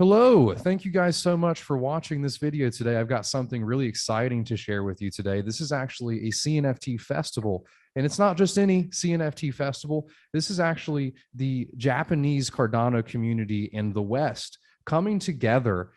Hello, thank you guys so much for watching this video today. I've got something really exciting to share with you today. This is actually a CNFT festival, and it's not just any CNFT festival. This is actually the Japanese Cardano community in the West coming together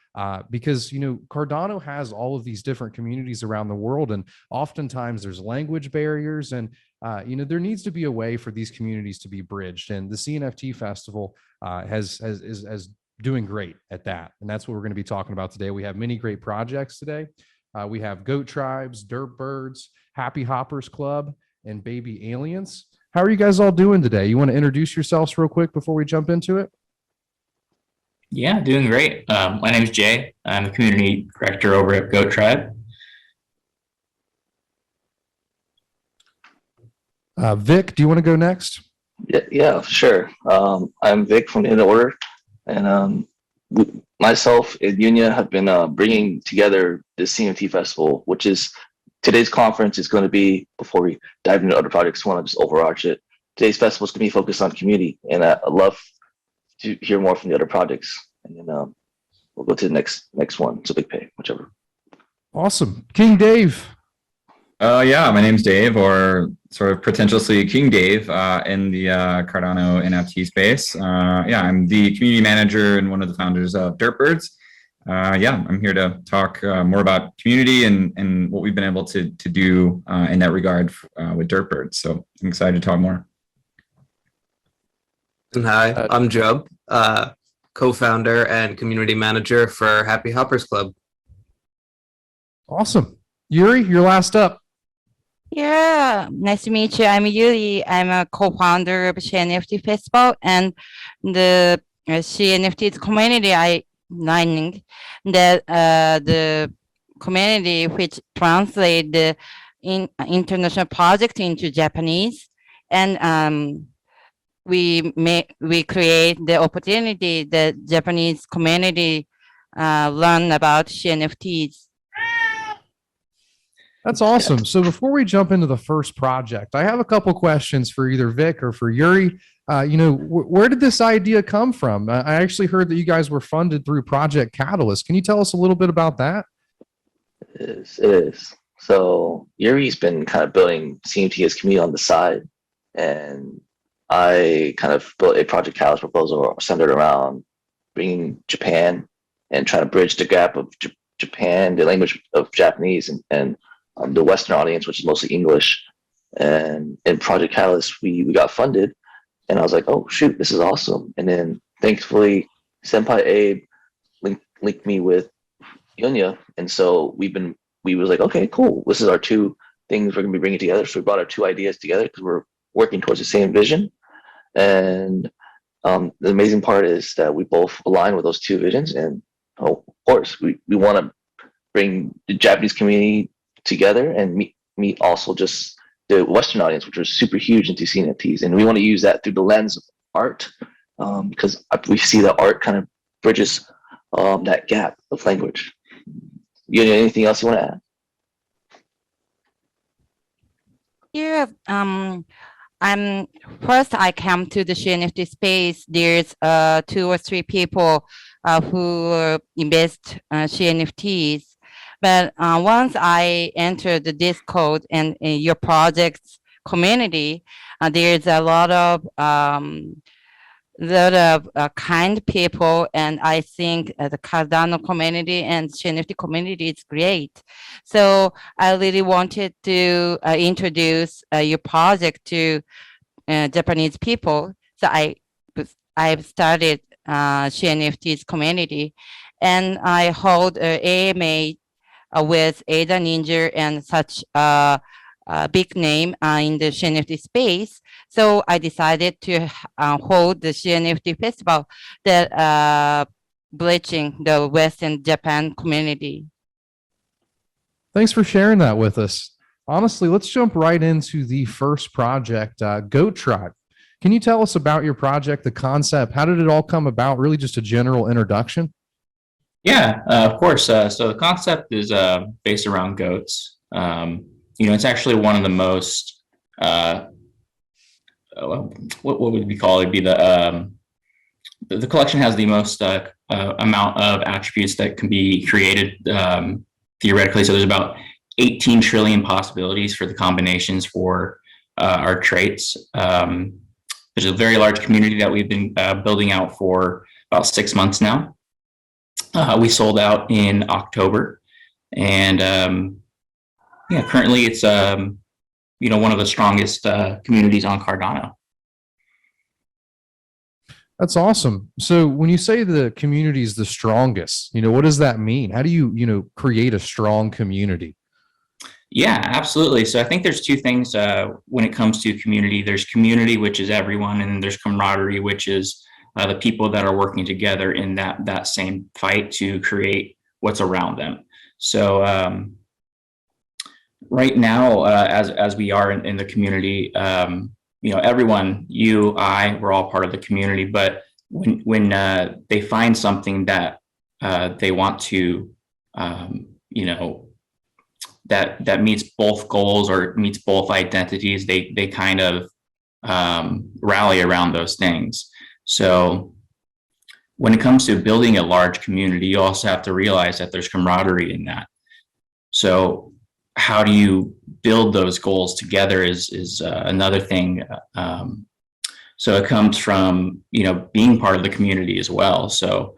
because, Cardano has all of these different communities around the world, and oftentimes there's language barriers, and there needs to be a way for these communities to be bridged. And the CNFT festival is doing great at that. And that's what we're going to be talking about today. We have many great projects today. We have Goat Tribes, Derp Birds, Happy Hoppers Club, and Baby Aliens. How are you guys all doing today? You want to introduce yourselves real quick before we jump into it? Yeah, doing great. My name is Jay. I'm the community director over at Goat Tribe. Vic, do you want to go next? Yeah, sure. I'm Vic from In Order. And myself and Yunya have been bringing together the CNFT Festival, which is today's conference is going to be, before we dive into other projects, I want to just overarch it. Today's festival is going to be focused on community, and I'd love to hear more from the other projects. And then we'll go to the next one. So Big Pay, whichever. Awesome. King Dave. Yeah, my name's Dave, or sort of pretentiously King Dave in the Cardano NFT space. Yeah, I'm the community manager and one of the founders of Derp Birds. Yeah, I'm here to talk more about community and what we've been able to do in that regard with Derp Birds. So I'm excited to talk more. Hi, I'm Job, co-founder and community manager for Happy Hoppers Club. Awesome. Yuri, you're last up. Yeah, nice to meet you. I'm Yuri. I'm a co-founder of CNFT Festival and the CNFT community I running the community which translate the international project into Japanese, and we create the opportunity the Japanese community learn about CNFTs. That's awesome. So before we jump into the first project, I have a couple questions for either Vic or for Yuri. Where did this idea come from? I actually heard that you guys were funded through Project Catalyst. Can you tell us a little bit about that? It is. So Yuri's been kind of building CNFT as community on the side, and I kind of built a Project Catalyst proposal centered around bringing Japan and trying to bridge the gap of Japan, the language of Japanese, and the Western audience, which is mostly English. And in Project Catalyst, we got funded, and I was like, oh shoot, this is awesome. And then thankfully, Senpai Abe linked me with Yunya, and so we was like, okay, cool. This is our two things we're gonna be bringing together. So we brought our two ideas together because we're working towards the same vision. And the amazing part is that we both align with those two visions, and of course, we want to bring the Japanese community together and meet also just the Western audience, which was super huge into CNFTs, and we want to use that through the lens of art, because we see that art kind of bridges that gap of language. You know, anything else you want to add? Yeah, first I come to the CNFT space. There's 2 or 3 people who invest CNFTs. But once I entered the Discord and your project's community, there's a lot of kind people, and I think the Cardano community and CNFT community is great. So I really wanted to introduce your project to Japanese people. So I've started CNFT's community, and I hold AMA with Ada Ninja and such a big name in the CNFT space. So I decided to hold the CNFT festival that bridging the Western Japan community. Thanks for sharing that with us. Honestly, let's jump right into the first project, Goat Tribe. Can you tell us about your project, the concept? How did it all come about? Really just a general introduction? Yeah, of course. So the concept is based around goats. It's actually one of the most, what would we call it? It'd be the collection has the most amount of attributes that can be created theoretically. So there's about 18 trillion possibilities for the combinations for our traits. There's a very large community that we've been building out for about 6 months now. We sold out in October, and currently it's one of the strongest communities on Cardano. That's awesome. So when you say the community is the strongest, what does that mean? How do you create a strong community? Yeah, absolutely. So I think there's two things when it comes to community. There's community, which is everyone, and there's camaraderie, which is the people that are working together in that same fight to create what's around them. So right now, as we are in the community, everyone, you, I, we're all part of the community. But when they find something that they want to, that meets both goals or meets both identities, they kind of rally around those things. So when it comes to building a large community, you also have to realize that there's camaraderie in that. So how do you build those goals together is another thing. So it comes from, being part of the community as well. So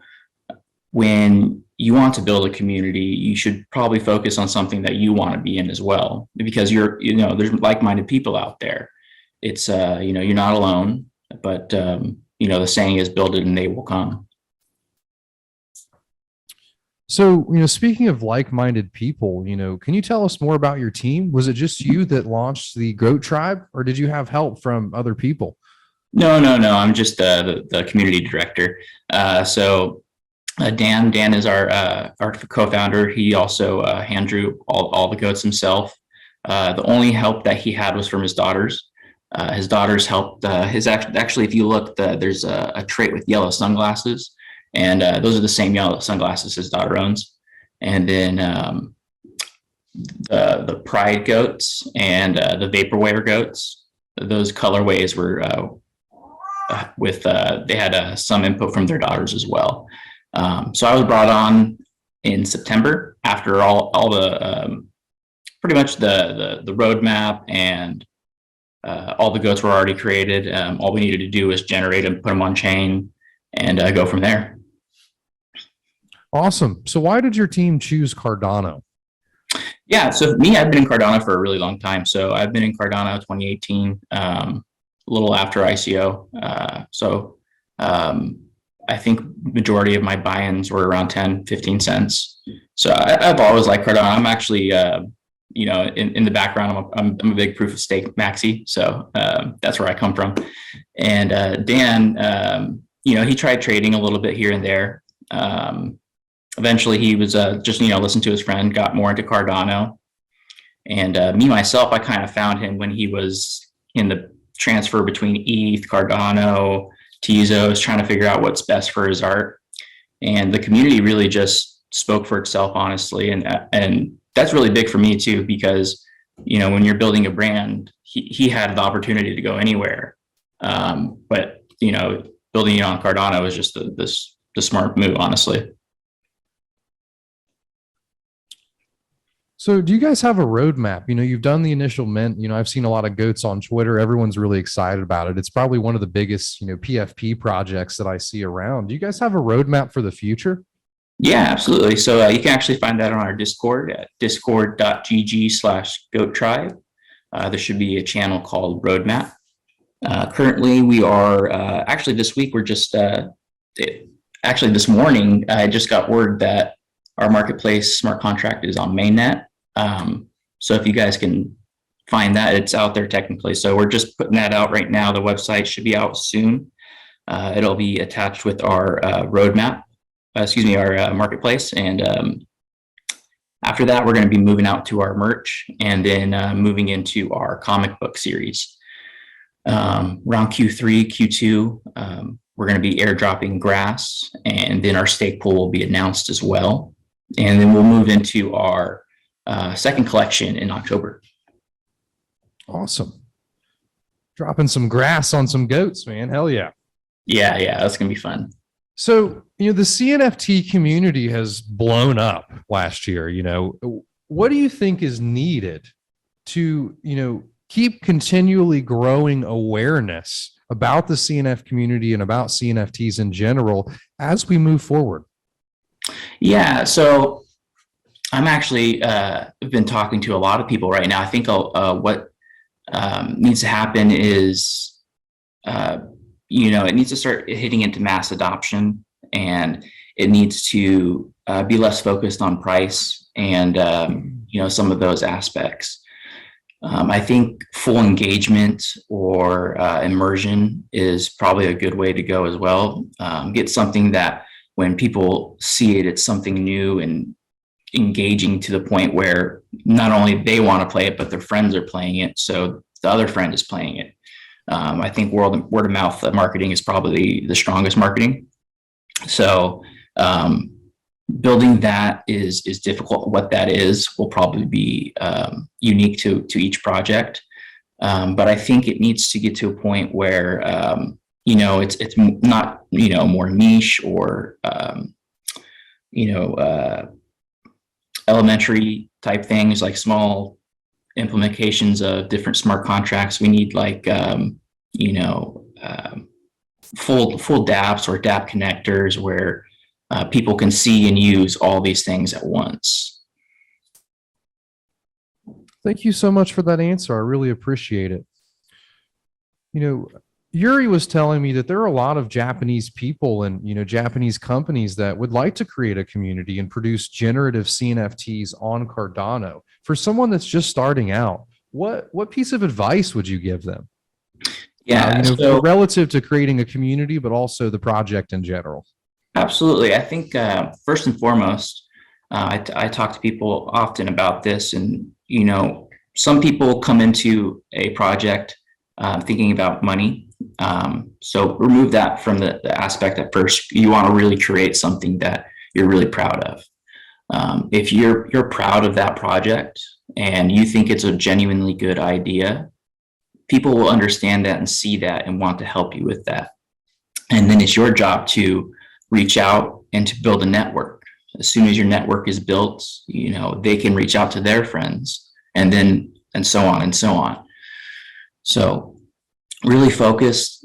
when you want to build a community, you should probably focus on something that you want to be in as well, because there's like-minded people out there. It's, you're not alone, but, the saying is build it and they will come. So, speaking of like-minded people, can you tell us more about your team? Was it just you that launched the Goat Tribe, or did you have help from other people? No. I'm just the community director. So Dan is our co-founder. He also hand drew all the goats himself. The only help that he had was from his daughters. His daughters helped. Actually, if you look, there's a trait with yellow sunglasses, and those are the same yellow sunglasses his daughter owns. And then the pride goats and the vaporware goats, those colorways were they had some input from their daughters as well. So I was brought on in September after all the pretty much the roadmap and all the goats were already created. All we needed to do was generate them, put them on chain, and go from there. Awesome. So why did your team choose Cardano? Yeah, so me, I've been in Cardano for a really long time. So I've been in Cardano 2018, a little after ICO. I think majority of my buy-ins were around 10, 15 cents. So I've always liked Cardano. I'm actually, in the background, I'm a big proof of stake maxi. So that's where I come from. And Dan, he tried trading a little bit here and there. Eventually he was just, listened to his friend, got more into Cardano. And me, myself, I kind of found him when he was in the transfer between ETH, Cardano, Tezos, trying to figure out what's best for his art. And the community really just spoke for itself, honestly. And that's really big for me too, because, when you're building a brand, he had the opportunity to go anywhere. But, building it on Cardano was just the smart move, honestly. So do you guys have a roadmap? You've done the initial mint. I've seen a lot of goats on Twitter. Everyone's really excited about it. It's probably one of the biggest, PFP projects that I see around. Do you guys have a roadmap for the future? Yeah, absolutely. So you can actually find that on our Discord at discord.gg/goat tribe. There should be a channel called Roadmap. Currently, we are actually this week, this morning, I just got word that our marketplace smart contract is on mainnet. So if you guys can find that, it's out there technically. So we're just putting that out right now. The website should be out soon. It'll be attached with our roadmap, our marketplace. And after that, we're going to be moving out to our merch and then moving into our comic book series. Around Q3, Q2, we're going to be airdropping grass, and then our stake pool will be announced as well. And then we'll move into our second collection in October. Awesome. Dropping some grass on some goats, man. Hell yeah. Yeah, that's gonna be fun. So, the CNFT community has blown up last year. What do you think is needed to, keep continually growing awareness about the CNF community and about CNFTs in general as we move forward? Yeah, so I'm actually been talking to a lot of people right now. I think what needs to happen is, it needs to start hitting into mass adoption, and it needs to be less focused on price and, some of those aspects. I think full engagement or immersion is probably a good way to go as well. Get something that when people see it, it's something new and engaging to the point where not only they want to play it, but their friends are playing it. So the other friend is playing it. I think word of mouth marketing is probably the strongest marketing. So building that is difficult. What that is will probably be unique to each project. But I think it needs to get to a point where it's not more niche or elementary type things like small implementations of different smart contracts. We need like full dApps or dApp connectors where people can see and use all these things at once. Thank you so much for that answer. I really appreciate it. Yuri was telling me that there are a lot of Japanese people and, Japanese companies that would like to create a community and produce generative CNFTs on Cardano. For someone that's just starting out, what piece of advice would you give them? Yeah, so relative to creating a community, but also the project in general. Absolutely. I think first and foremost, I talk to people often about this, and some people come into a project thinking about money. So remove that from the aspect at first. You want to really create something that you're really proud of. If you're proud of that project and you think it's a genuinely good idea, people will understand that and see that and want to help you with that. And then it's your job to reach out and to build a network. As soon as your network is built, they can reach out to their friends, and so on and so on. So really focus,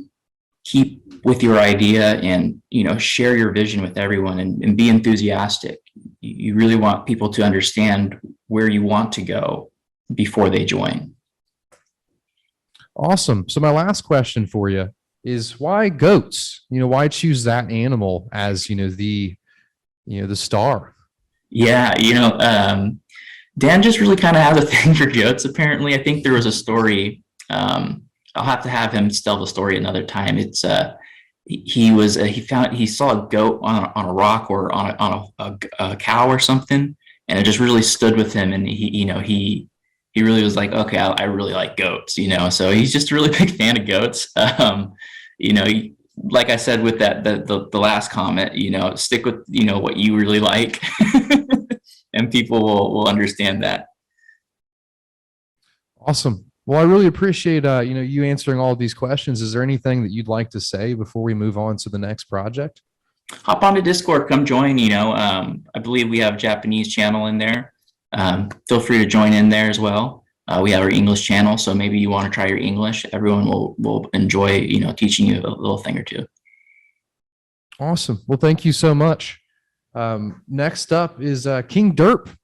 keep with your idea, and share your vision with everyone, and be enthusiastic. You really want people to understand where you want to go before they join. Awesome. So my last question for you is, why goats? Why choose that animal as the star? Yeah, Dan just really kind of has a thing for goats. Apparently, I think there was a story. I'll have to have him tell the story another time. It's he saw a goat on a rock or on a cow or something, and it just really stood with him. And he really was like, okay, I really like goats, so he's just a really big fan of goats. Like I said with the last comment, stick with, what you really like and people will understand that. Awesome. Well, I really appreciate, you answering all of these questions. Is there anything that you'd like to say before we move on to the next project? Hop onto Discord, come join, I believe we have a Japanese channel in there. Feel free to join in there as well. We have our English channel, so maybe you want to try your English. Everyone will enjoy, teaching you a little thing or two. Awesome. Well, thank you so much. Next up is King Derp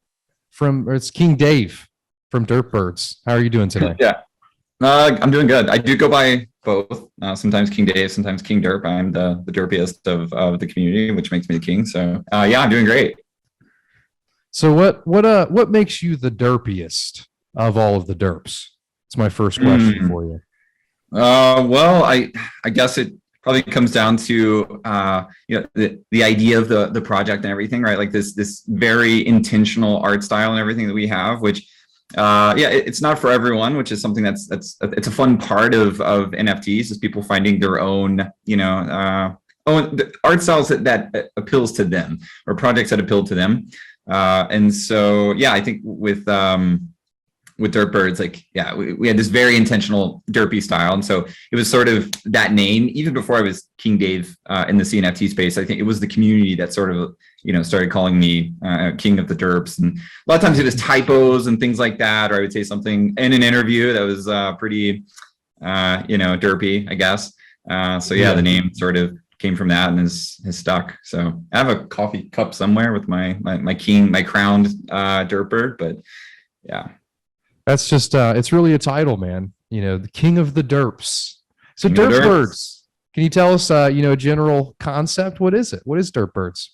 it's King Dave from Derp Birds. How are you doing today? Yeah, I'm doing good. I do go by both. Sometimes King Dave, sometimes King Derp. I'm the derpiest of the community, which makes me the king. So yeah, I'm doing great. So what makes you the derpiest of all of the derps? It's my first question for you. Well, I guess it probably comes down to the idea of the project and everything, right? Like this very intentional art style and everything that we have, which it's not for everyone, which is something it's a fun part of NFTs, is people finding their own art styles that appeals to them, or projects that appeal to them. And so, yeah, I think with with Derp Birds, like, yeah, we had this very intentional derpy style. And so it was sort of that name, even before I was King Dave in the CNFT space. I think it was the community that sort of, started calling me King of the Derps. And a lot of times it was typos and things like that, or I would say something in an interview that was pretty, derpy, I guess. So yeah, the name sort of came from that and has stuck. So I have a coffee cup somewhere with my crowned Derp Bird, but yeah. That's just, it's really a title, man. The King of the Derps. So King of the Derp Derps. Birds, can you tell us, a general concept? What is it? What is Derp Birds?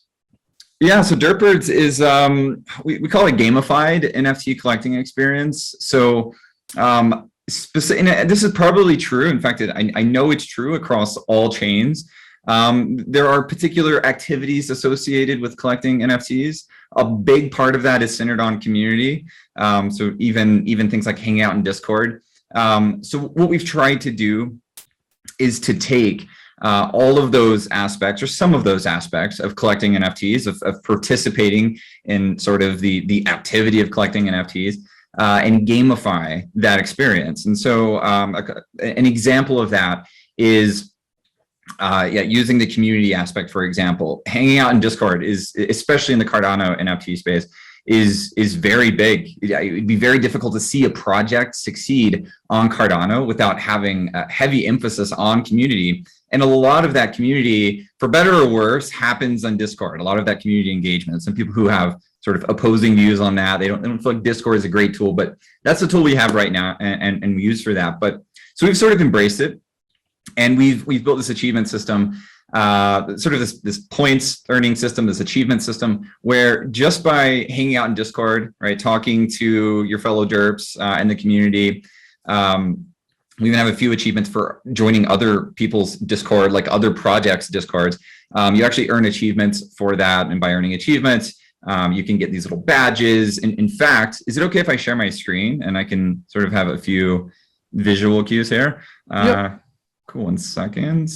Yeah, so Derp Birds is, we call it gamified NFT collecting experience. So and this is probably true. In fact, I know it's true across all chains. There are particular activities associated with collecting NFTs. A big part of that is centered on community. So even things like hanging out in Discord. So what we've tried to do is to take all of those aspects, or some of those aspects of collecting NFTs, of participating in sort of the activity of collecting NFTs, and gamify that experience. And so an example of that is using the community aspect, for example. Hanging out in Discord is, especially in the Cardano NFT space, is very big. It would be very difficult to see a project succeed on Cardano without having a heavy emphasis on community. And a lot of that community, for better or worse, happens on Discord. A lot of that community engagement. Some people who have sort of opposing views on that, they don't feel like Discord is a great tool, but that's the tool we have right now and we use for that. But so we've sort of embraced it. And we've built this achievement system, sort of this points earning system, this achievement system, where just by hanging out in Discord, right, talking to your fellow derps and the community, we even have a few achievements for joining other people's Discord, like other projects' Discords. You actually earn achievements for that, and by earning achievements, you can get these little badges. And in fact, is it okay if I share my screen and I can sort of have a few visual cues here? Yep. Cool, 1 second.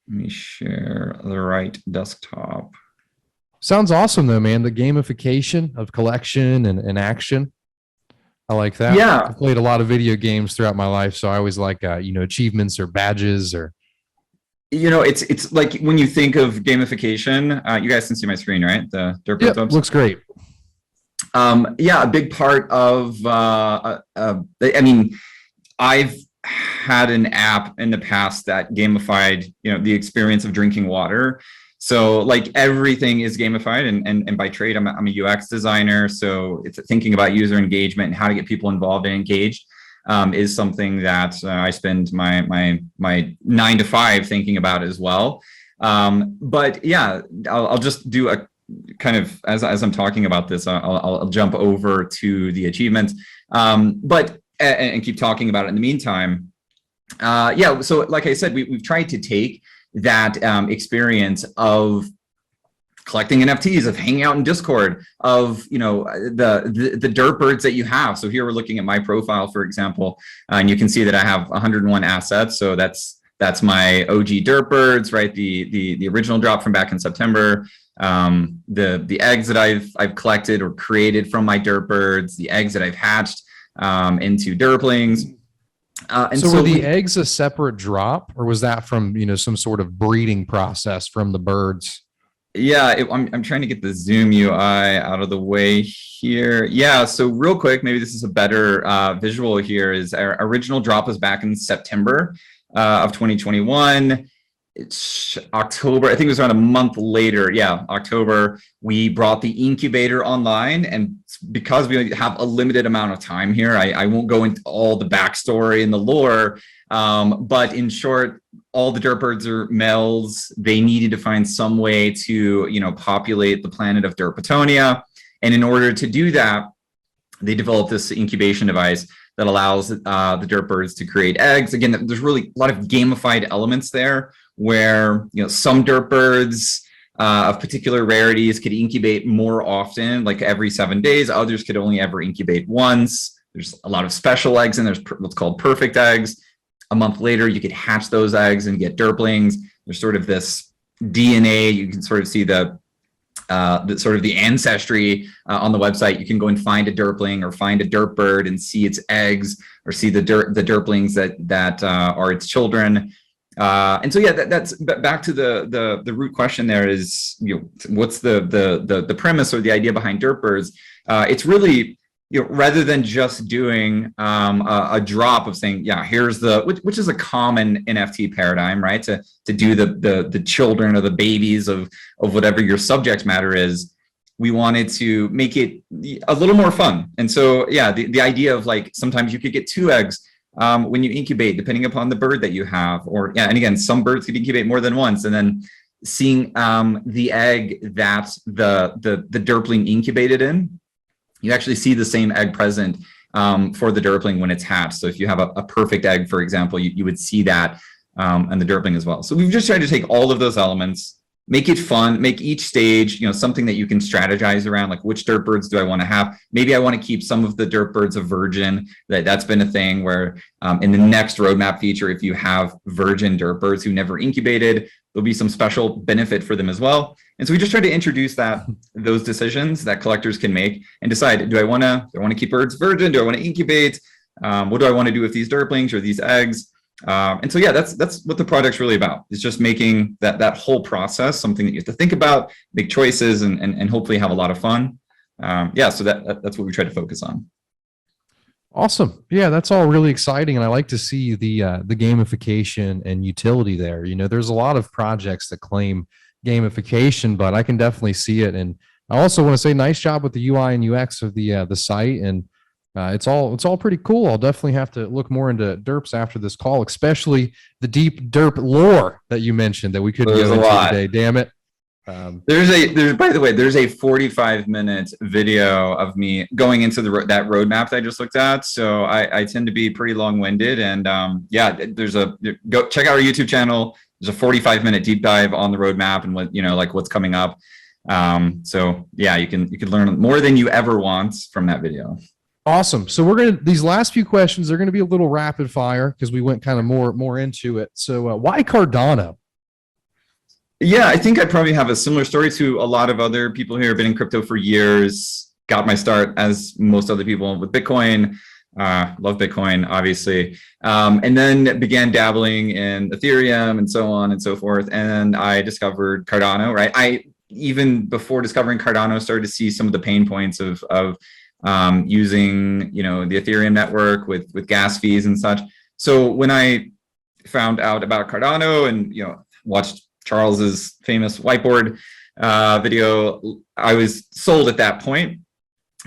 Let me share the right desktop. Sounds awesome though, man. The gamification of collection and action. I like that. Yeah. I've played a lot of video games throughout my life, so I always like, achievements or badges or. It's like when you think of gamification, you guys can see my screen, right? The Derp Yep, looks great. A big part of, I've had an app in the past that gamified, the experience of drinking water. So like everything is gamified, and by trade, I'm a UX designer. So it's thinking about user engagement and how to get people involved and engaged is something that I spend my 9 to 5 thinking about as well. But yeah, I'll just do a kind of, as I'm talking about this, I'll jump over to the achievements, but keep talking about it in the meantime. So like I said, we've tried to take that experience of collecting NFTs, of hanging out in Discord, of the Derp Birds that you have. So here we're looking at my profile, for example, and you can see that I have 101 assets. So that's my OG Derp Birds, right? The original drop from back in September. The eggs that I've collected or created from my Derp Birds, the eggs that I've hatched into Derplings. So were the eggs a separate drop, or was that from some sort of breeding process from the birds? Yeah, I'm trying to get the Zoom UI out of the way here. Yeah, so real quick, maybe this is a better visual here. Is our original drop was back in September of 2021. It's October, I think it was around a month later. Yeah, October, we brought the incubator online, and because we have a limited amount of time here, I won't go into all the backstory and the lore, but in short, all the Derp Birds are males. They needed to find some way to, populate the planet of Derpatonia. And in order to do that, they developed this incubation device that allows the Derp Birds to create eggs. Again, there's really a lot of gamified elements there, where some Derp Birds of particular rarities could incubate more often, like every 7 days. Others could only ever incubate once. There's a lot of special eggs, and there's what's called perfect eggs. A month later, you could hatch those eggs and get Derplings. There's sort of this DNA. You can sort of see the the sort of the ancestry on the website. You can go and find a derpling or find a derp bird and see its eggs or see the derplings that are its children. And so, yeah, that's back to the root question. There is, what's the premise or the idea behind Derp Birds? It's really, rather than just doing a drop of saying, yeah, here's which is a common NFT paradigm, right? To do the children or the babies of whatever your subject matter is. We wanted to make it a little more fun. And so, yeah, the idea of like, sometimes you could get 2 eggs when you incubate, depending upon the bird that you have, or yeah, and again, some birds can incubate more than once, and then seeing the egg that the derpling incubated in, you actually see the same egg present for the derpling when it's hatched. So if you have a perfect egg, for example, you would see that and the derpling as well. So we've just tried to take all of those elements, make it fun, make each stage, something that you can strategize around, like which derp birds do I want to have? Maybe I want to keep some of the derp birds a virgin. That's been a thing where in the next roadmap feature, if you have virgin derp birds who never incubated, there'll be some special benefit for them as well. And so we just try to introduce those decisions that collectors can make and decide, do I want to keep birds virgin? Do I want to incubate? What do I want to do with these derplings or these eggs? And so, yeah, that's what the project's really about. It's just making that whole process something that you have to think about, make choices, and hopefully have a lot of fun. Yeah, so that's what we try to focus on. Awesome. Yeah, that's all really exciting. And I like to see the gamification and utility there. There's a lot of projects that claim gamification, but I can definitely see it. And I also want to say nice job with the UI and UX of the site. And it's all pretty cool. I'll definitely have to look more into derps after this call, especially the deep derp lore that you mentioned that we couldn't go into today. Damn it. By the way, there's a 45-minute video of me going into that roadmap that I just looked at. So I tend to be pretty long-winded, and yeah, go check out our YouTube channel. There's a 45-minute deep dive on the roadmap and what's coming up. So yeah, you can learn more than you ever want from that video. Awesome. So these last few questions are going to be a little rapid fire because we went kind of more into it. So why Cardano? Yeah, I think I probably have a similar story to a lot of other people here. I've been in crypto for years, got my start as most other people with Bitcoin, love Bitcoin, obviously. And then began dabbling in Ethereum and so on and so forth. And I discovered Cardano, right? Even before discovering Cardano, started to see some of the pain points of using, the Ethereum network with gas fees and such. So when I found out about Cardano and, watched Charles's famous whiteboard video, I was sold at that point.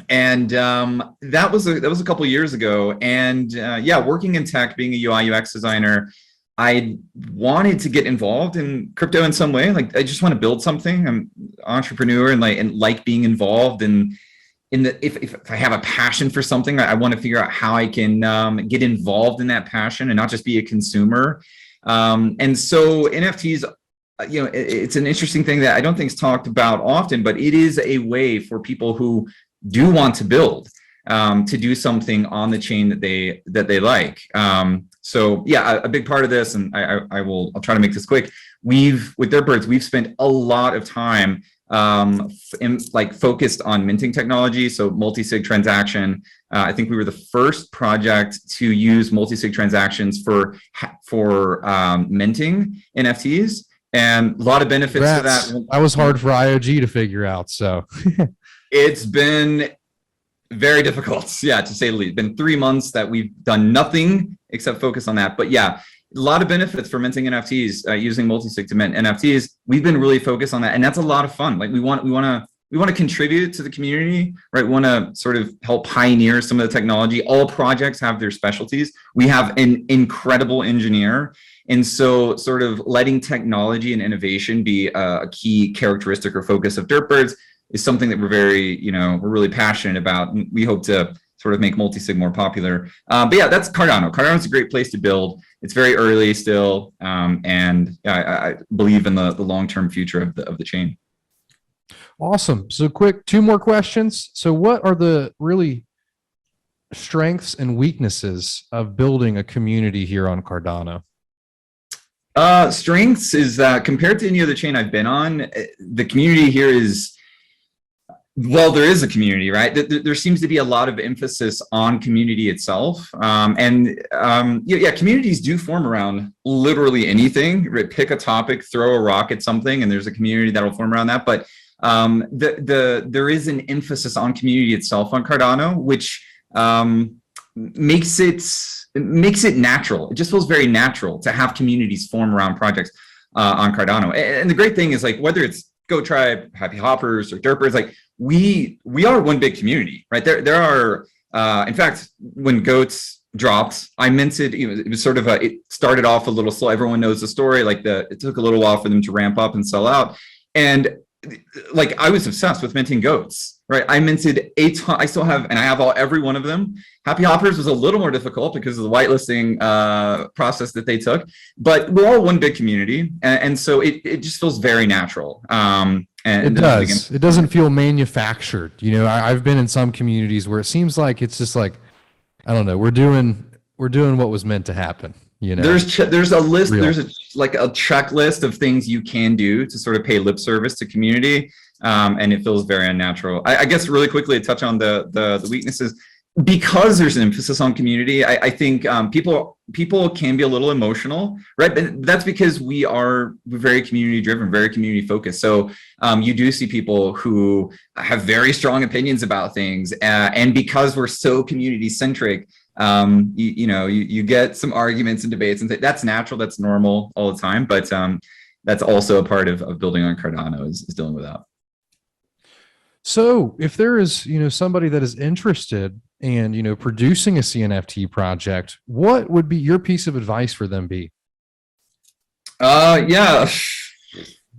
And that was a couple of years ago. And yeah, working in tech, being a UI UX designer, I wanted to get involved in crypto in some way. Like, I just want to build something. I'm an entrepreneur and like being involved if I have a passion for something, I want to figure out how I can get involved in that passion and not just be a consumer. And so NFTs, it's an interesting thing that I don't think is talked about often, but it is a way for people who do want to build to do something on the chain that they like. So yeah, a big part of this, and I'll try to make this quick. With Derp Birds, we've spent a lot of time focused on minting technology, so multi-sig transaction. I think we were the first project to use multi-sig transactions for minting NFTs, and a lot of benefits to that. That was hard for IOG to figure out. So it's been very difficult, yeah, to say the least. It's been 3 months that we've done nothing except focus on that. But yeah, a lot of benefits for minting NFTs, using multi-sig to mint NFTs. We've been really focused on that, and that's a lot of fun. Like we want to contribute to the community, right? We want to sort of help pioneer some of the technology. All projects have their specialties. We have an incredible engineer, and so sort of letting technology and innovation be a key characteristic or focus of Derp Birds is something that we're we're really passionate about. And we hope to sort of make multi-sig more popular. But yeah, that's Cardano. Cardano's a great place to build. It's very early still, and I believe in the long-term future of the chain. Awesome. So quick, 2 more questions. So what are the really strengths and weaknesses of building a community here on Cardano? Strengths is that compared to any other chain I've been on, the community here is Well, there is a community, right? There seems to be a lot of emphasis on community itself. Yeah, communities do form around literally anything. Right? Pick a topic, throw a rock at something, and there's a community that will form around that. But there is an emphasis on community itself on Cardano, which makes it natural. It just feels very natural to have communities form around projects on Cardano. And the great thing is, like, whether it's Go Tribe, Happy Hoppers, or Derpers, like we are one big community, right? There are, in fact, when Goats dropped, I minted. It was sort of it started off a little slow. Everyone knows the story. Like it took a little while for them to ramp up and sell out, and like I was obsessed with minting Goats, right? I minted a ton. I still have, and I have every one of them. Happy Hoppers was a little more difficult because of the whitelisting process that they took, but we're all one big community, and so it just feels very natural. And it does. It doesn't feel manufactured. You know, I've been in some communities where it seems like it's just like, I don't know, we're doing what was meant to happen. You know, there's a list. There's a checklist of things you can do to sort of pay lip service to community, and it feels very unnatural. I guess really quickly to touch on the weaknesses, because there's an emphasis on community. I think people can be a little emotional, right? But that's because we're very community driven, very community focused. So you do see people who have very strong opinions about things, and because we're so community centric, you get some arguments and debates, and that's natural, that's normal all the time. But that's also a part of building on Cardano is dealing with that. So if there is, somebody that is interested in, producing a CNFT project, what would be your piece of advice for them be? There's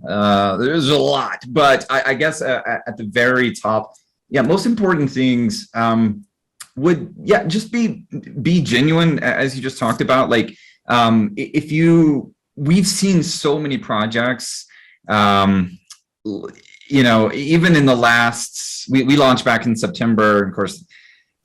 a lot, but I guess at the very top, most important things would just be genuine, as you just talked about. Like we've seen so many projects, even in the last, we launched back in September. Of course,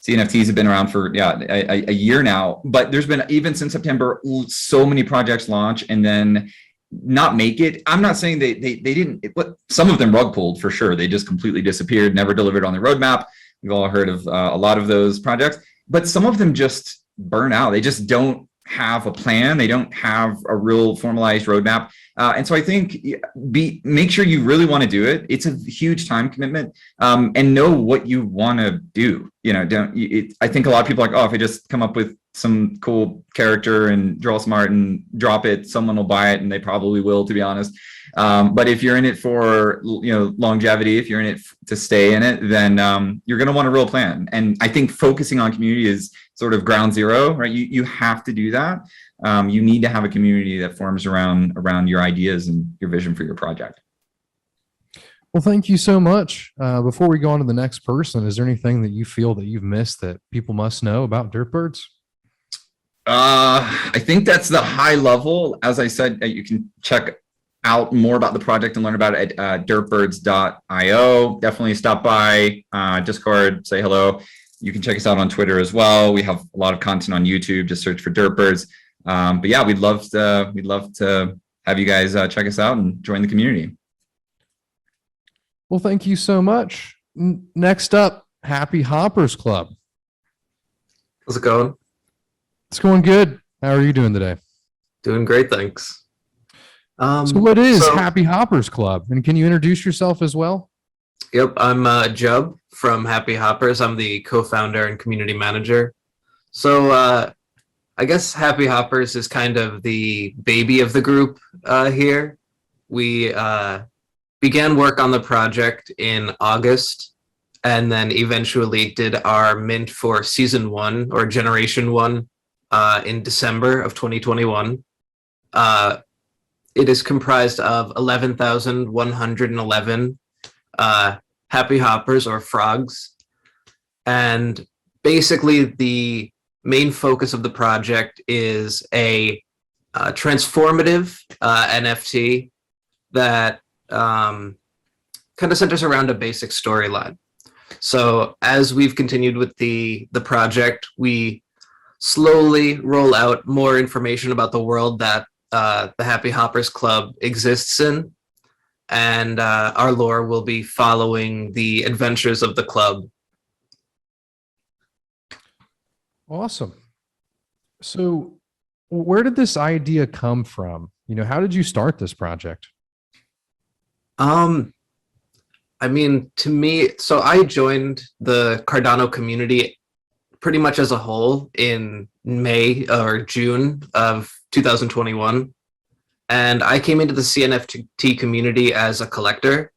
CNFTs have been around for a year now, but there's been, even since September, so many projects launch and then not make it. I'm not saying they didn't, but some of them rug pulled for sure. They just completely disappeared, never delivered on the roadmap. We've all heard of a lot of those projects, but some of them just burn out. They just don't have a plan. They don't have a real formalized roadmap. And so I think make sure you really want to do it. It's a huge time commitment, and know what you want to do. I think a lot of people are like, oh, if I just come up with some cool character and draw some art and drop it, someone will buy it, and they probably will, to be honest. But if you're in it for longevity, if you're in it to stay in it, then you're going to want a real plan. And I think focusing on community is sort of ground zero, right? You have to do that. You need to have a community that forms around your ideas and your vision for your project. Well, thank you so much. Before we go on to the next person, is there anything that you feel that you've missed that people must know about Derpbirds? I think that's the high level. As I said, you can check out more about the project and learn about it at derpbirds.io. Definitely stop by Discord, say hello. You can check us out on Twitter as well. We have a lot of content on YouTube. Just search for Derpbirds. But yeah, we'd love to have you guys check us out and join the community. Well, thank you so much. Next up, Happy Hoppers Club. How's it going? It's going good. How are you doing today? Doing great, thanks. So what is Happy Hoppers Club? And can you introduce yourself as well? Yep, I'm Jub from Happy Hoppers. I'm the co-founder and community manager. So I guess Happy Hoppers is kind of the baby of the group here. We began work on the project in August, and then eventually did our mint for season 1 or generation 1 in December of 2021. It is comprised of 11,111 Happy Hoppers or frogs. And basically the main focus of the project is a transformative NFT that kind of centers around a basic storyline. So as we've continued with the project, we slowly roll out more information about the world that the Happy Hoppers Club exists in. and our lore will be following the adventures of the club. Awesome. So where did this idea come from? How did you start this project? I mean, to me, so I joined the Cardano community pretty much as a whole in May or June of 2021. And I came into the CNFT community as a collector.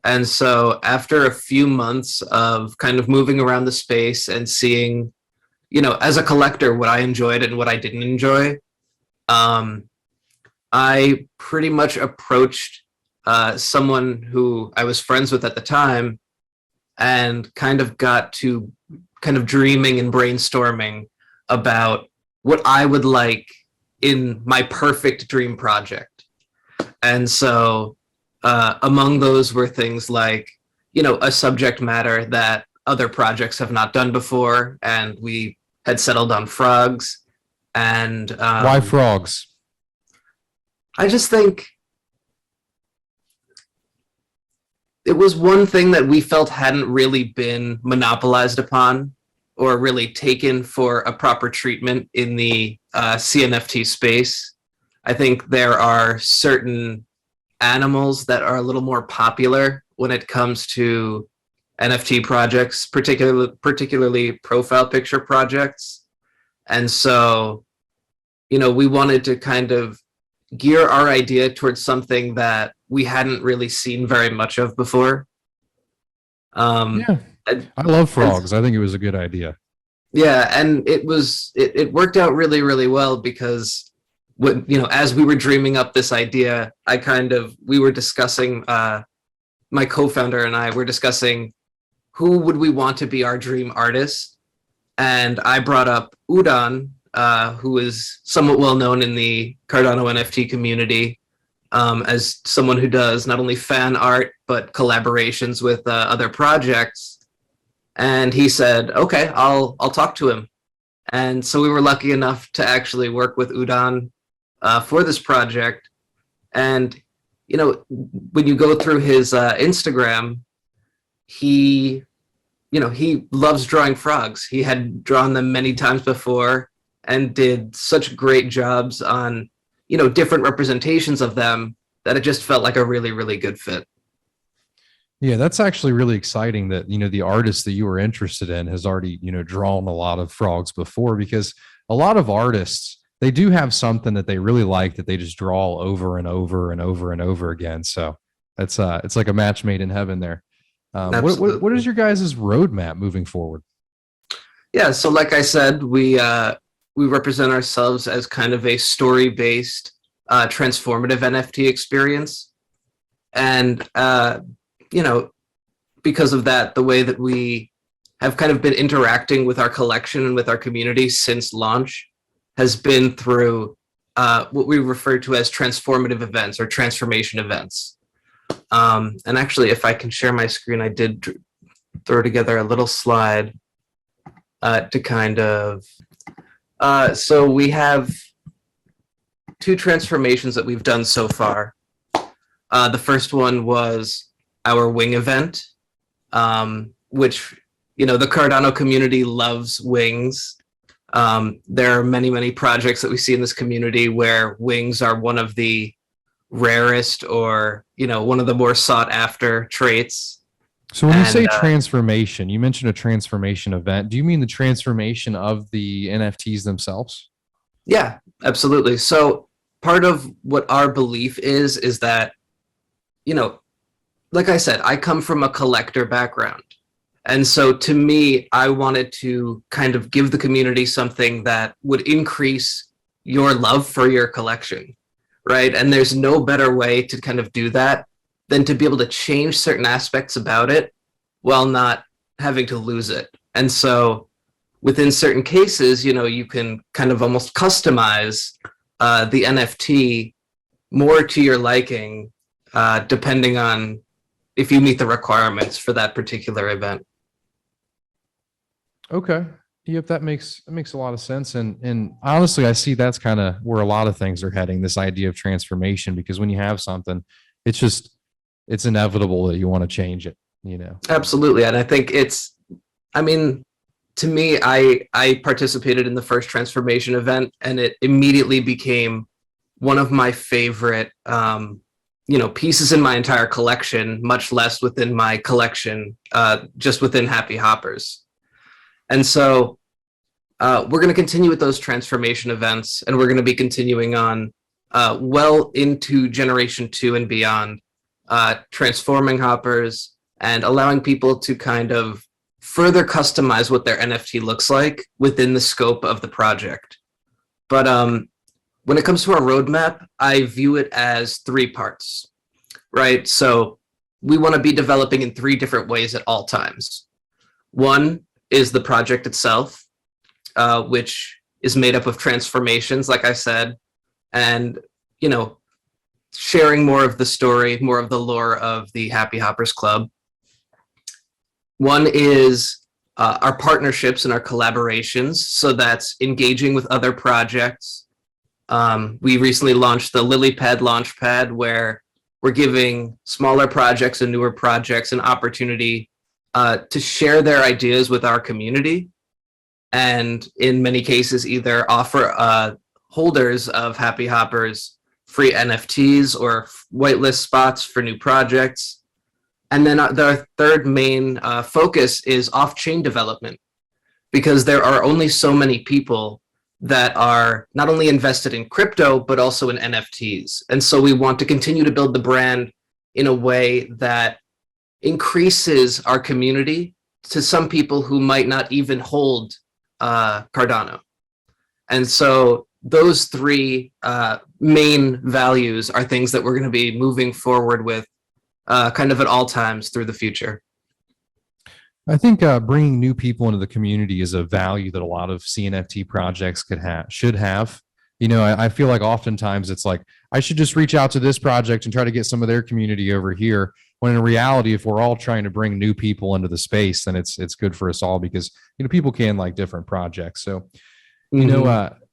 And so after a few months of kind of moving around the space and seeing, as a collector, what I enjoyed and what I didn't enjoy, I pretty much approached someone who I was friends with at the time and kind of got to kind of dreaming and brainstorming about what I would like in my perfect dream project. And so among those were things like, a subject matter that other projects have not done before. And we had settled on frogs. And why frogs? I just think it was one thing that we felt hadn't really been monopolized upon or really taken for a proper treatment in the CNFT space. I think there are certain animals that are a little more popular when it comes to NFT projects, particularly profile picture projects. And so, we wanted to kind of gear our idea towards something that we hadn't really seen very much of before. Yeah, I love frogs. I think it was a good idea. Yeah, and it worked out really, really well because as we were dreaming up this idea, we were discussing, my co-founder and I were discussing who would we want to be our dream artist. And I brought up Udan, who is somewhat well known in the Cardano NFT community, as someone who does not only fan art, but collaborations with other projects. And he said, okay, I'll talk to him. And so we were lucky enough to actually work with Udan for this project. And, when you go through his Instagram, he loves drawing frogs. He had drawn them many times before and did such great jobs on, different representations of them that it just felt like a really, really good fit. Yeah, that's actually really exciting that, the artist that you were interested in has already, drawn a lot of frogs before, because a lot of artists, they do have something that they really like that they just draw over and over and over and over again. So it's like a match made in heaven there. What is your guys' roadmap moving forward? Yeah, so like I said, we represent ourselves as kind of a story-based, transformative NFT experience. And, because of that, the way that we have kind of been interacting with our collection and with our community since launch has been through what we refer to as transformative events or transformation events. And actually, if I can share my screen, I did throw together a little slide to kind of... so we have two transformations that we've done so far. The first one was our wing event, which, the Cardano community loves wings. There are many, many projects that we see in this community where wings are one of the rarest or, one of the more sought after traits. So when you say transformation, you mentioned a transformation event. Do you mean the transformation of the NFTs themselves? Yeah, absolutely. So part of what our belief is that, like I said, I come from a collector background. And so to me, I wanted to kind of give the community something that would increase your love for your collection, right? And there's no better way to kind of do that than to be able to change certain aspects about it while not having to lose it. And so within certain cases, you can kind of almost customize the NFT more to your liking, depending on if you meet the requirements for that particular event. Okay. Yep, that makes a lot of sense. And honestly, I see that's kind of where a lot of things are heading, this idea of transformation, because when you have something, it's inevitable that you want to change it, you know? Absolutely. And I think to me, I participated in the first transformation event, and it immediately became one of my favorite, pieces in my entire collection, much less within my collection, just within Happy Hoppers. And so we're going to continue with those transformation events, and we're going to be continuing on well into Generation 2 and beyond, transforming hoppers and allowing people to kind of further customize what their NFT looks like within the scope of the project. But when it comes to our roadmap, I view it as 3 parts, right? So we want to be developing in 3 different ways at all times. One is the project itself, which is made up of transformations, like I said, and, sharing more of the story, more of the lore of the Happy Hoppers Club. One is our partnerships and our collaborations. So that's engaging with other projects. We recently launched the Lilypad Launchpad, where we're giving smaller projects and newer projects an opportunity to share their ideas with our community. And in many cases, either offer holders of Happy Hoppers free NFTs or whitelist spots for new projects. And then the third main focus is off-chain development, because there are only so many people that are not only invested in crypto, but also in NFTs. And so we want to continue to build the brand in a way that increases our community to some people who might not even hold Cardano. And so those 3 main values are things that we're going to be moving forward with kind of at all times through the future. I think bringing new people into the community is a value that a lot of CNFT projects should have. I feel like oftentimes it's like, I should just reach out to this project and try to get some of their community over here. When in reality, if we're all trying to bring new people into the space, then it's good for us all, because, people can like different projects. So,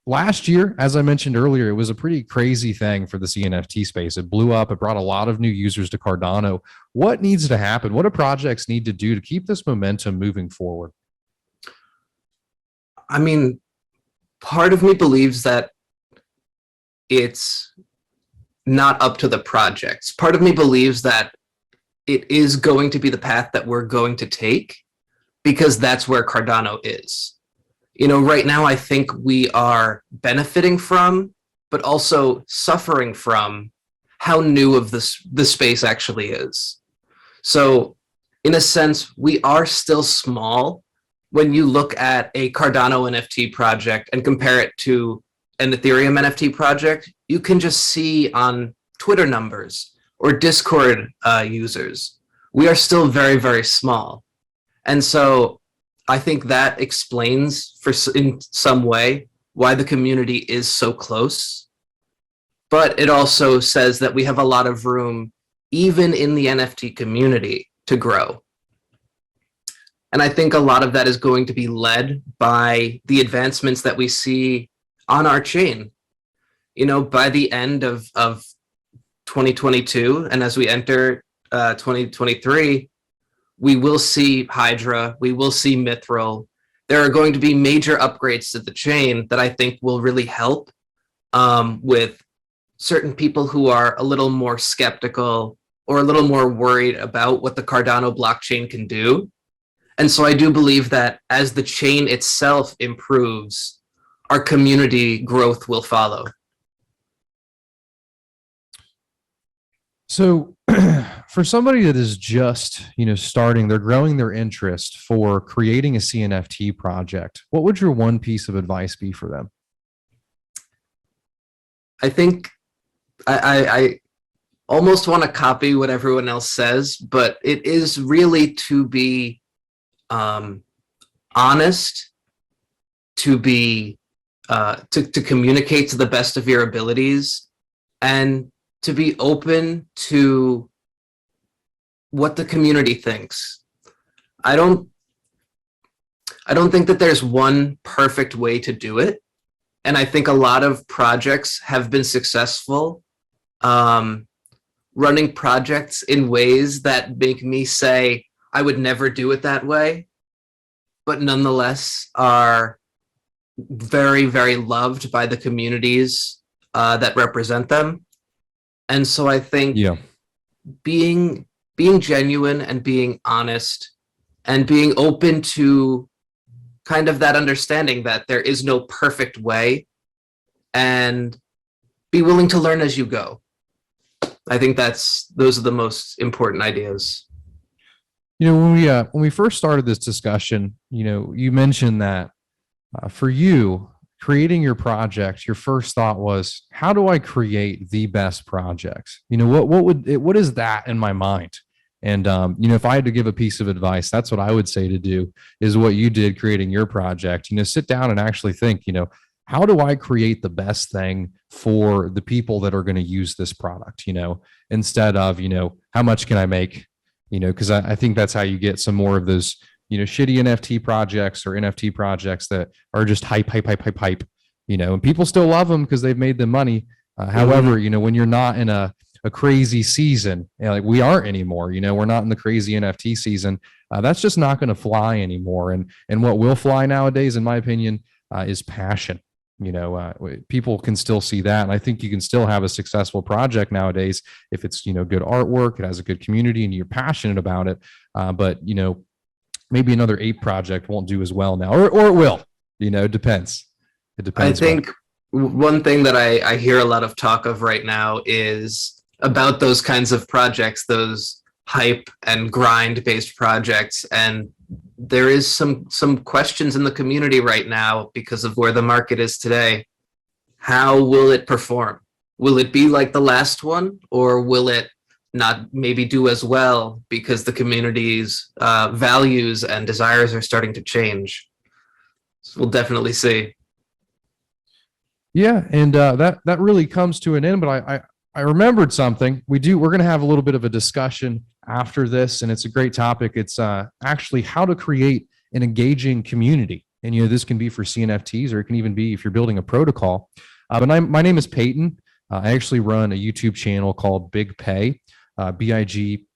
last year, as I mentioned earlier, it was a pretty crazy thing for the CNFT space. It blew up. It brought a lot of new users to Cardano. What needs to happen? What do projects need to do to keep this momentum moving forward? Part of me believes that it's not up to the projects. Part of me believes that it is going to be the path that we're going to take, because that's where Cardano is. Right now, I think we are benefiting from, but also suffering from, how new of the space actually is. So in a sense, we are still small when you look at a Cardano NFT project and compare it to an Ethereum NFT project. You can just see on Twitter numbers or Discord users, we are still very, very small. And so I think that explains in some way why the community is so close. But it also says that we have a lot of room, even in the NFT community, to grow. And I think a lot of that is going to be led by the advancements that we see on our chain. By the end of 2022, and as we enter 2023, we will see Hydra, we will see Mithril. There are going to be major upgrades to the chain that I think will really help with certain people who are a little more skeptical or a little more worried about what the Cardano blockchain can do. And so I do believe that as the chain itself improves, our community growth will follow. So for somebody that is just, starting, they're growing their interest for creating a CNFT project, what would your one piece of advice be for them? I think I almost want to copy what everyone else says, but it is really to be honest, to be to communicate to the best of your abilities, and to be open to what the community thinks. I don't think that there's one perfect way to do it. And I think a lot of projects have been successful running projects in ways that make me say, I would never do it that way, but nonetheless are very, very loved by the communities that represent them. And so I think being genuine and being honest and being open to kind of that understanding that there is no perfect way, and be willing to learn as you go. I think those are the most important ideas. When we first started this discussion, you mentioned that for you, creating your project, your first thought was, how do I create the best projects? What is that in my mind? And if I had to give a piece of advice, that's what I would say to do, is what you did creating your project. Sit down and actually think, how do I create the best thing for the people that are going to use this product, instead of, how much can I make, because I think that's how you get some more of those, shitty NFT projects or NFT projects that are just hype, and people still love them because they've made them money. However, when you're not in a crazy season, like we aren't anymore, we're not in the crazy NFT season. That's just not going to fly anymore. And what will fly nowadays, in my opinion, is passion. People can still see that. And I think you can still have a successful project nowadays if it's, good artwork, it has a good community and you're passionate about it. But, maybe another ape project won't do as well now, or it will, it depends. It depends. I think one thing that I hear a lot of talk of right now is about those kinds of projects, those hype and grind based projects. And there is some questions in the community right now because of where the market is today. How will it perform? Will it be like the last one, or will it not maybe do as well because the community's values and desires are starting to change? So we'll definitely see. Yeah, and that really comes to an end. But I remembered something. We're going to have a little bit of a discussion after this, and it's a great topic. It's actually how to create an engaging community. And this can be for CNFTs, or it can even be if you're building a protocol. But my name is Peyton. I actually run a YouTube channel called Big Pay, BIGPEY,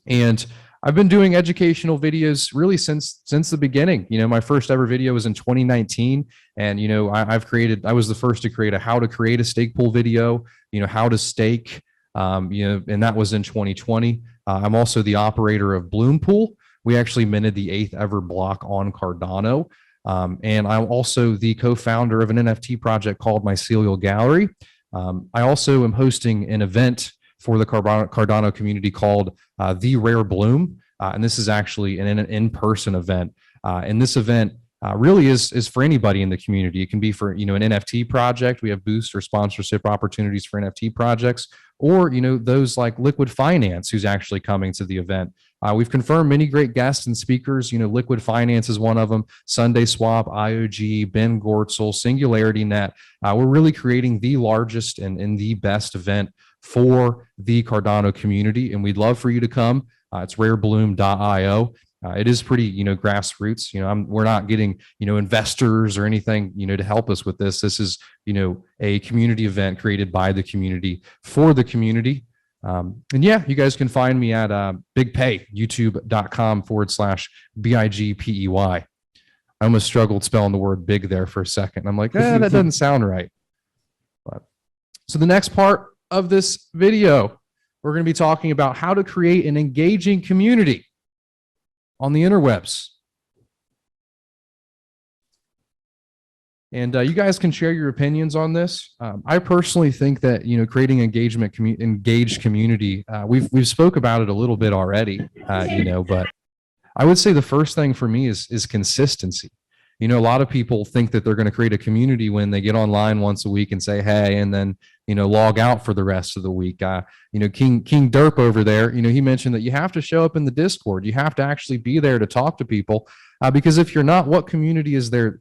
and I've been doing educational videos really since the beginning. My first ever video was in 2019, and I was the first to create a how to create a stake pool video, how to stake, and that was in 2020. I'm also the operator of Bloom Pool. We actually minted the 8th ever block on Cardano. And I'm also the co-founder of an NFT project called Mycelial Gallery. I also am hosting an event for the Cardano community called The Rare Bloom. And this is actually an in-person event. And this event really is for anybody in the community. It can be for, an NFT project. We have boost or sponsorship opportunities for NFT projects, or, those like Liquid Finance, who's actually coming to the event. We've confirmed many great guests and speakers. Liquid Finance is one of them. Sunday Swap, IOG, Ben Gortzel, Singularity Net. We're really creating the largest and the best event for the Cardano community, and we'd love for you to come. It's rarebloom.io. It is pretty, grassroots. We're not getting, investors or anything, to help us with this. This is, a community event created by the community for the community. And yeah, you guys can find me at BigPay, youtube.com/BIGPEY. I almost struggled spelling the word big there for a second. I'm like, that doesn't sound right. But, so the next part of this video, we're going to be talking about how to create an engaging community on the interwebs. And you guys can share your opinions on this. I personally think that, creating engaged community, we've spoke about it a little bit already, but I would say the first thing for me is consistency. A lot of people think that they're going to create a community when they get online once a week and say, hey, and then, log out for the rest of the week. King Derp over there, he mentioned that you have to show up in the Discord. You have to actually be there to talk to people, because if you're not, what community is there?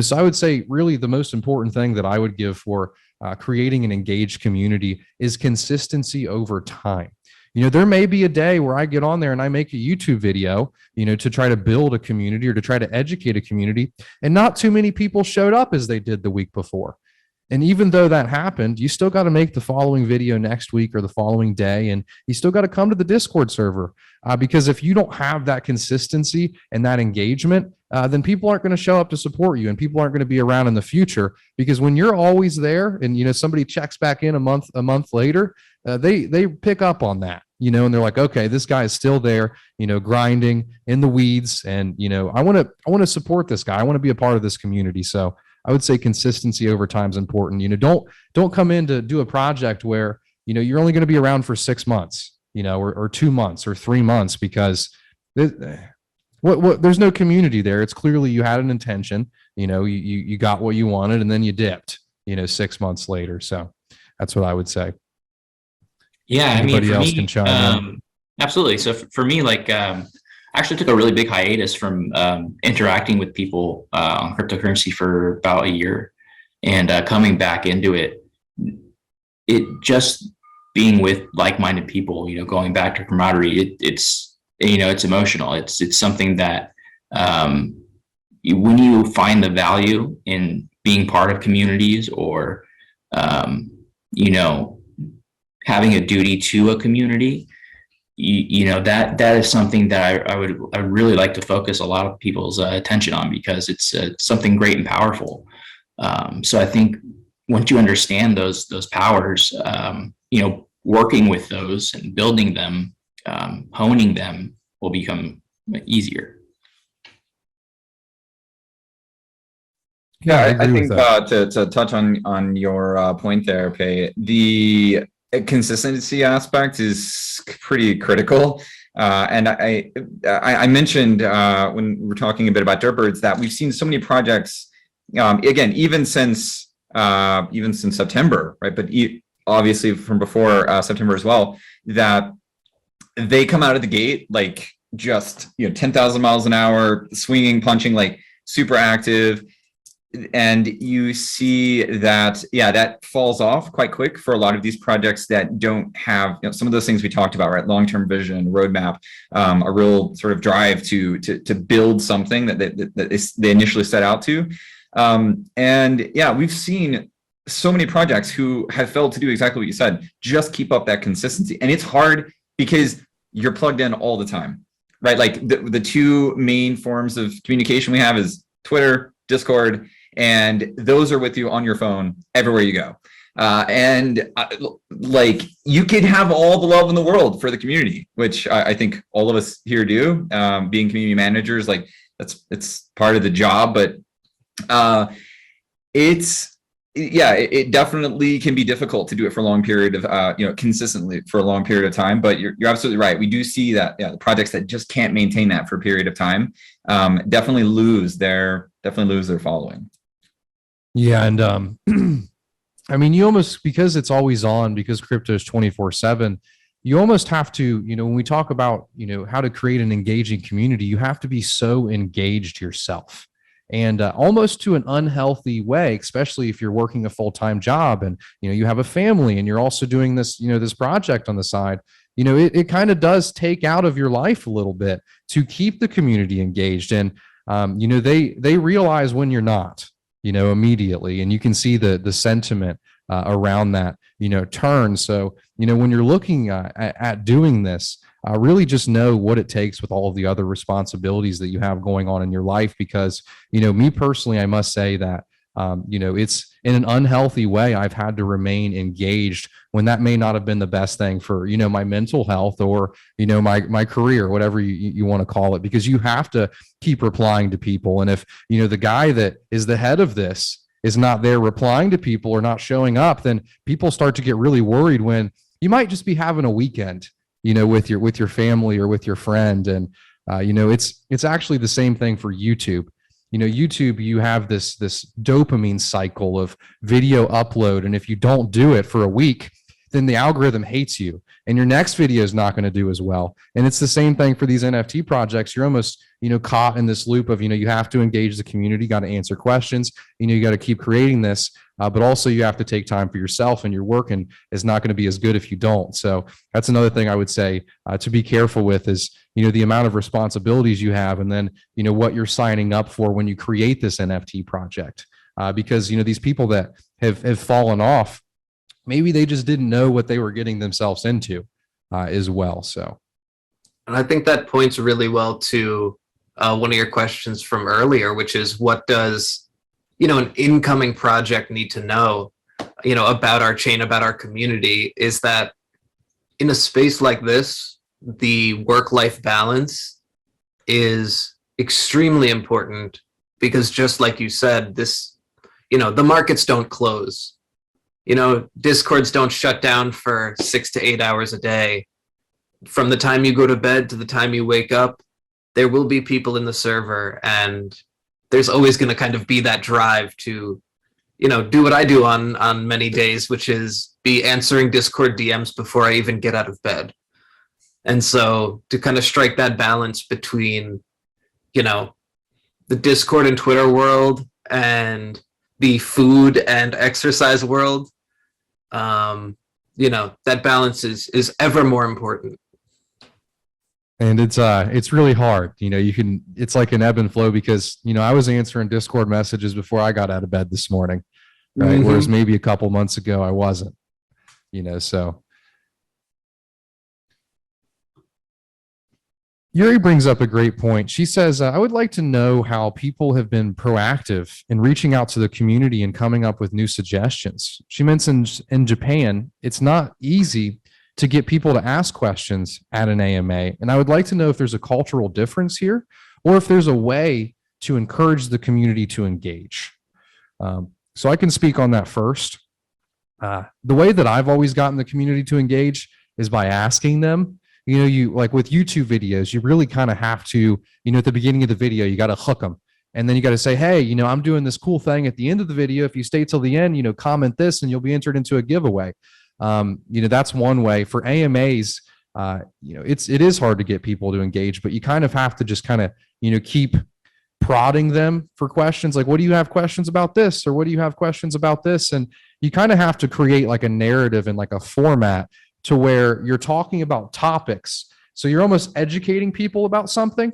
So I would say really the most important thing that I would give for creating an engaged community is consistency over time. There may be a day where I get on there and I make a YouTube video, to try to build a community or to try to educate a community, and not too many people showed up as they did the week before. And even though that happened, you still got to make the following video next week or the following day. And you still got to come to the Discord server because if you don't have that consistency and that engagement, then people aren't going to show up to support you and people aren't going to be around in the future. Because when you're always there and, you know, somebody checks back in a month later, they pick up on that, you know, and they're like, okay, this guy is still there, you know, grinding in the weeds. And, you know, I want to support this guy. I want to be a part of this community. So I would say consistency over time is important. You know, don't come in to do a project where, you know, you're only going to be around for 6 months, you know, or 2 months or 3 months because there's no community there. It's clearly you had an intention, you know, you got what you wanted and then you dipped, you know, 6 months later. So that's what I would say. Yeah, Anybody I mean, else for can me, chime in. absolutely. So for me, like, I actually took a really big hiatus from interacting with people on cryptocurrency for about a year, and coming back into it, just being with like-minded people, you know, going back to camaraderie, it's you know, it's emotional. It's something that when you find the value in being part of communities or you know, having a duty to a community, you know, that is something that I really like to focus a lot of people's attention on because it's something great and powerful. So I think once you understand those powers, you know, working with those and building them, honing them will become easier. Yeah, I think to touch on your point there, Pei, the consistency aspect is pretty critical. And I mentioned when we were talking a bit about Derp that we've seen so many projects, again, even since September, right? But obviously from before September as well, that they come out of the gate like just, you know, 10,000 miles an hour, swinging, punching, like super active. And you see that, yeah, that falls off quite quick for a lot of these projects that don't have, you know, some of those things we talked about, right? Long-term vision, roadmap, a real sort of drive to build something that they initially set out to. And yeah, we've seen so many projects who have failed to do exactly what you said, just keep up that consistency. And it's hard because you're plugged in all the time, right? Like the two main forms of communication we have is Twitter, Discord, and those are with you on your phone everywhere you go. Like you could have all the love in the world for the community, which I think all of us here do, being community managers, like it's part of the job, but it definitely can be difficult to do it for a long period of, you know, consistently for a long period of time, but you're absolutely right. We do see that, yeah, the projects that just can't maintain that for a period of time, definitely lose their following. Yeah. And I mean, you almost, because it's always on, because crypto is 24/7, you almost have to, you know, when we talk about, you know, how to create an engaging community, you have to be so engaged yourself. And almost to an unhealthy way, especially if you're working a full-time job and, you know, you have a family and you're also doing this, you know, this project on the side, you know, it kind of does take out of your life a little bit to keep the community engaged. And, you know, they realize when you're not, you know, immediately, and you can see the sentiment around that, you know, turn. So, you know, when you're looking at doing this, really just know what it takes with all of the other responsibilities that you have going on in your life. Because, you know, me personally, I must say that, you know, it's in an unhealthy way, I've had to remain engaged when that may not have been the best thing for, you know, my mental health or, you know, my career, whatever you want to call it, because you have to keep replying to people. And if, you know, the guy that is the head of this is not there replying to people or not showing up, then people start to get really worried when you might just be having a weekend, you know, with your family or with your friend. And, you know, it's actually the same thing for YouTube. You know, YouTube, you have this dopamine cycle of video upload. And if you don't do it for a week, then the algorithm hates you and your next video is not going to do as well. And it's the same thing for these NFT projects. You're almost, you know, caught in this loop of, you know, you have to engage the community, got to answer questions, you know, you got to keep creating this, but also you have to take time for yourself, and your work and is not going to be as good if you don't. So that's another thing I would say to be careful with is, you know, the amount of responsibilities you have, and then, you know, what you're signing up for when you create this NFT project. Because, you know, these people that have fallen off. Maybe they just didn't know what they were getting themselves into as well. So, and I think that points really well to one of your questions from earlier, which is what does, an incoming project need to know, about our chain, about our community, is that in a space like this, the work-life balance is extremely important, because just like you said, this, the markets don't close. Discords don't shut down for 6 to 8 hours a day. From the time you go to bed to the time you wake up, there will be people in the server, and there's always going to kind of be that drive to, do what I do on many days, which is be answering Discord DMs before I even get out of bed. And so to kind of strike that balance between, the Discord and Twitter world and the food and exercise world, that balance is ever more important. And it's really hard. It's like an ebb and flow, because, I was answering Discord messages before I got out of bed this morning, right? Mhm. Whereas maybe a couple months ago I wasn't, so. Yuri brings up a great point. She says, I would like to know how people have been proactive in reaching out to the community and coming up with new suggestions. She mentions in Japan, it's not easy to get people to ask questions at an AMA. And I would like to know if there's a cultural difference here, or if there's a way to encourage the community to engage. So I can speak on that first. The way that I've always gotten the community to engage is by asking them. You like with YouTube videos, you really kind of have to, at the beginning of the video, you got to hook them. And then you got to say, hey, I'm doing this cool thing at the end of the video. If you stay till the end, comment this and you'll be entered into a giveaway. That's one way. For AMAs, it is hard to get people to engage, but you kind of have to just kind of, keep prodding them for questions. Like, what do you have questions about this? Or what do you have questions about this? And you kind of have to create like a narrative and like a format to where you're talking about topics. So you're almost educating people about something,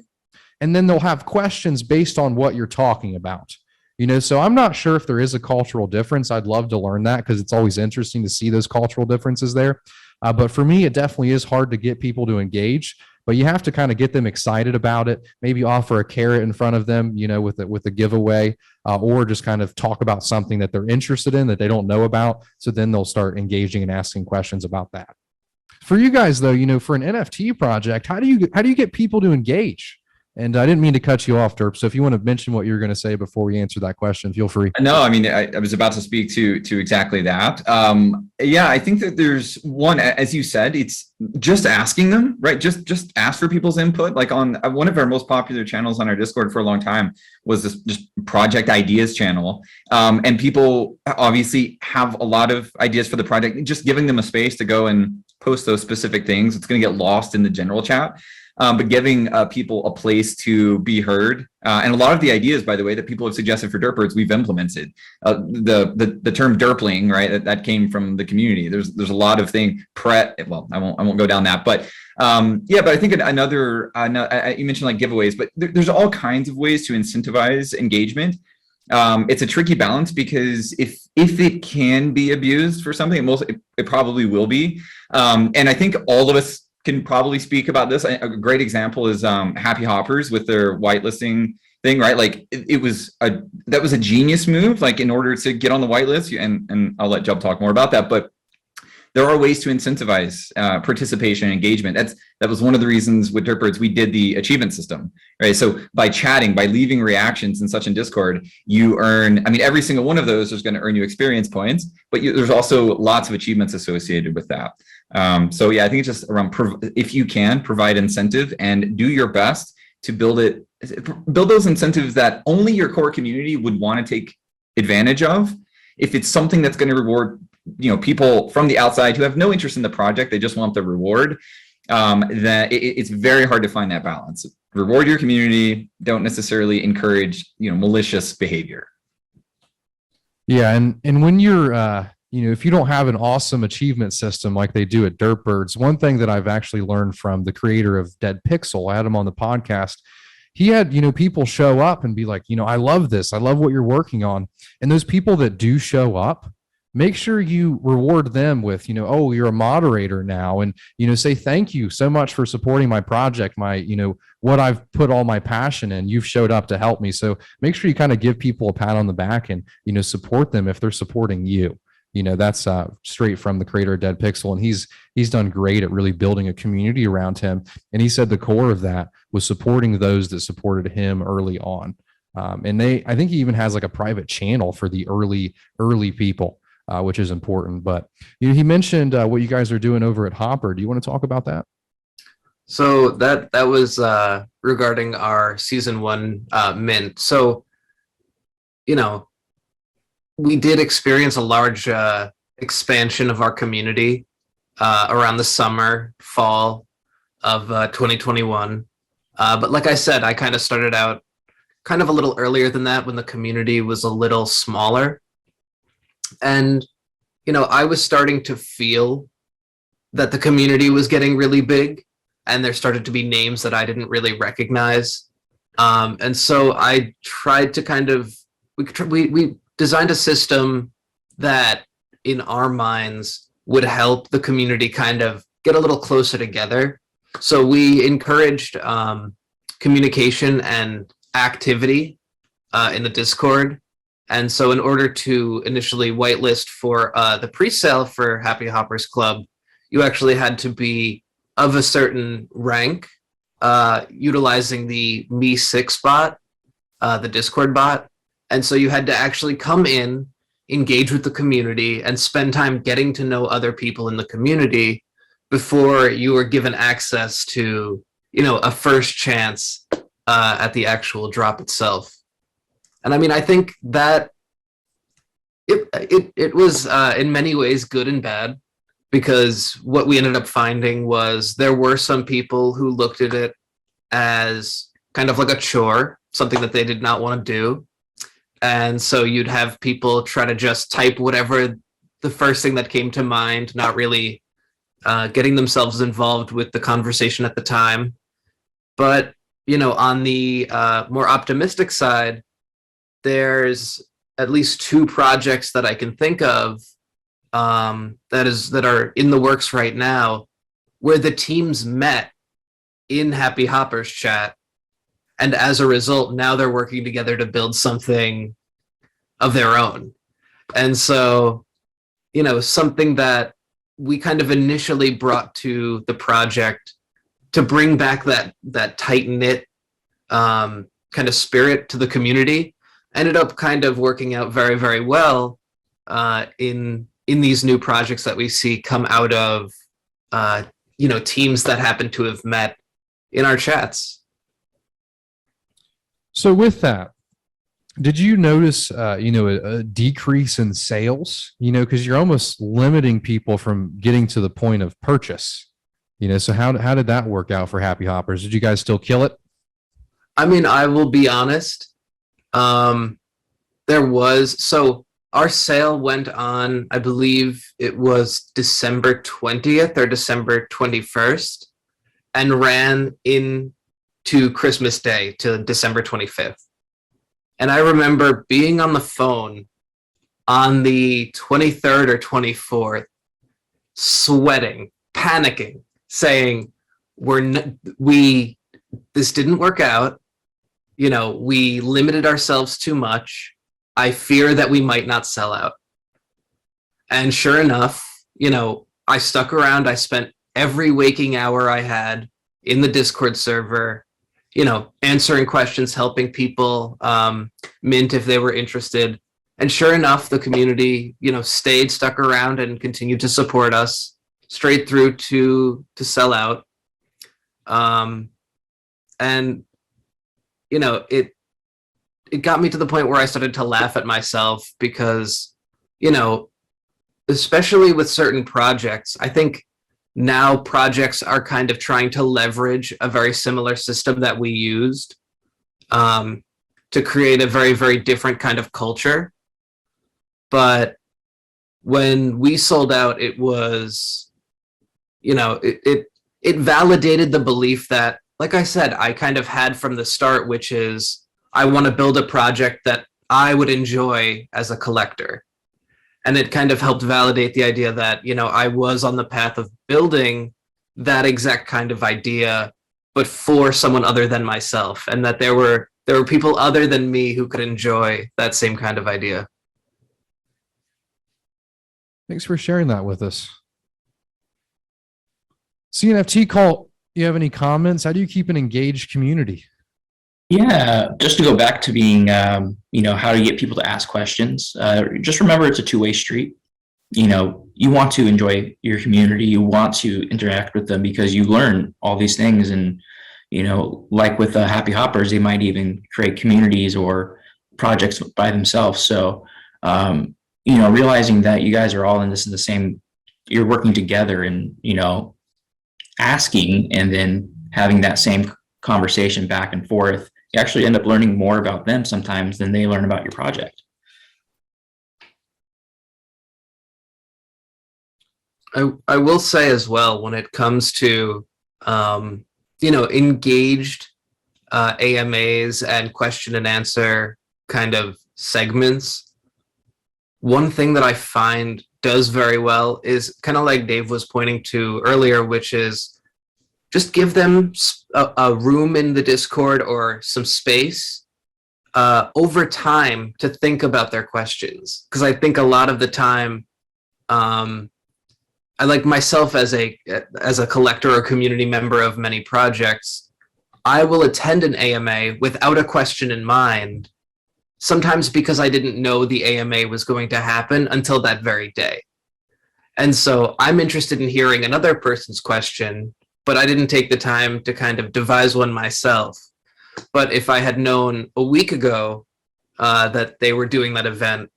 and then they'll have questions based on what you're talking about. So I'm not sure if there is a cultural difference. I'd love to learn that, because it's always interesting to see those cultural differences there. But for me, it definitely is hard to get people to engage, but you have to kind of get them excited about it. Maybe offer a carrot in front of them, with a giveaway, or just kind of talk about something that they're interested in that they don't know about. So then they'll start engaging and asking questions about that. For you guys though, for an NFT project, how do you get people to engage? And I didn't mean to cut you off, Derp. So if you want to mention what you're going to say before we answer that question, feel free. No, I mean, I was about to speak to exactly that. I think that there's one, as you said, it's just asking them, right? Just ask for people's input. Like on one of our most popular channels on our Discord for a long time was this just project ideas channel. And people obviously have a lot of ideas for the project. Just giving them a space to go and post those specific things, it's going to get lost in the general chat. But giving people a place to be heard, and a lot of the ideas, by the way, that people have suggested for Derpers, we've implemented. The term Derpling, right? That came from the community. There's a lot of things. Well, I won't go down that, but but I think another you mentioned like giveaways, but there's all kinds of ways to incentivize engagement. It's a tricky balance, because if it can be abused for something, it probably will be. And I think all of us can probably speak about this. A great example is Happy Hoppers with their whitelisting thing, right? Like that was a genius move, like in order to get on the whitelist. And I'll let Jub talk more about that, but there are ways to incentivize participation and engagement. That was one of the reasons with Derpbirds we did the achievement system, right? So by chatting, by leaving reactions and such in Discord, you earn, every single one of those is going to earn you experience points, but there's also lots of achievements associated with that. I think it's just around, if you can, provide incentive and do your best to build those incentives that only your core community would want to take advantage of. If it's something that's going to reward people from the outside who have no interest in the project, they just want the reward, that it's very hard to find that balance. Reward your community, don't necessarily encourage malicious behavior. Yeah, and when you're if you don't have an awesome achievement system like they do at Derpbirds, one thing that I've actually learned from the creator of Dead Pixel, I had him on the podcast. He had, people show up and be like, I love this. I love what you're working on. And those people that do show up, make sure you reward them with, oh, you're a moderator now, and, say thank you so much for supporting my project, my, what I've put all my passion in. You've showed up to help me. So make sure you kind of give people a pat on the back and, support them if they're supporting you. That's straight from the creator of Dead Pixel, and he's done great at really building a community around him. And he said the core of that was supporting those that supported him early on. And I think he even has like a private channel for the early people, which is important. But he mentioned what you guys are doing over at Hopper. Do you want to talk about that? So that was regarding our season 1 mint. So, we did experience a large expansion of our community around the summer, fall of 2021. But like I said, I kind of started out kind of a little earlier than that when the community was a little smaller. And, I was starting to feel that the community was getting really big, and there started to be names that I didn't really recognize. And so I tried to kind of, we designed a system that in our minds would help the community kind of get a little closer together. So we encouraged communication and activity in the Discord. And so in order to initially whitelist for the pre-sale for Happy Hoppers Club, you actually had to be of a certain rank, utilizing the Me6 bot, the Discord bot. And so you had to actually come in, engage with the community, and spend time getting to know other people in the community before you were given access to, a first chance at the actual drop itself. And I mean, I think that it was in many ways good and bad, because what we ended up finding was there were some people who looked at it as kind of like a chore, something that they did not want to do. And so you'd have people try to just type whatever the first thing that came to mind, not really getting themselves involved with the conversation at the time. But, on the more optimistic side, there's at least 2 projects that I can think of that are in the works right now, where the teams met in Happy Hoppers chat. And as a result, now they're working together to build something of their own. And so, something that we kind of initially brought to the project to bring back that tight-knit kind of spirit to the community ended up kind of working out very, very well in these new projects that we see come out of, teams that happen to have met in our chats. So with that, did you notice, a decrease in sales, because you're almost limiting people from getting to the point of purchase, so how did that work out for Happy Hoppers? Did you guys still kill it? I mean, I will be honest. So our sale went on, I believe it was December 20th or December 21st, and ran into Christmas Day to December 25th. And I remember being on the phone on the 23rd or 24th, sweating, panicking, saying, this didn't work out. We limited ourselves too much. I fear that we might not sell out. And sure enough, I stuck around. I spent every waking hour I had in the Discord server, answering questions, helping people mint if they were interested. And sure enough, the community, stuck around and continued to support us straight through to sell out. And, it got me to the point where I started to laugh at myself because, especially with certain projects, I think now projects are kind of trying to leverage a very similar system that we used to create a very, very different kind of culture. But when we sold out, it was, it validated the belief that, like I said, I kind of had from the start, which is I want to build a project that I would enjoy as a collector. And it kind of helped validate the idea that, you know, I was on the path of building that exact kind of idea, but for someone other than myself, and that there were people other than me who could enjoy that same kind of idea. Thanks for sharing that with us. CNFT Cult, you have any comments? How do you keep an engaged community? Yeah, just to go back to being, you know, how to get people to ask questions. Just remember it's a two-way street. You know, you want to enjoy your community, you want to interact with them because you learn all these things. And, you know, like with Happy Hoppers, they might even create communities or projects by themselves. So, you know, realizing that you guys are all in this in the same, you're working together and, you know, asking and then having that same conversation back and forth, you actually end up learning more about them sometimes than they learn about your project. I will say as well, when it comes to, you know, engaged AMAs and question and answer kind of segments, one thing that I find does very well is kind of like Dave was pointing to earlier, which is just give them a room in the Discord or some space over time to think about their questions. Because I think a lot of the time, I like myself as a collector or community member of many projects, I will attend an AMA without a question in mind, sometimes because I didn't know the AMA was going to happen until that very day. And so I'm interested in hearing another person's question, but I didn't take the time to kind of devise one myself. But if I had known a week ago that they were doing that event,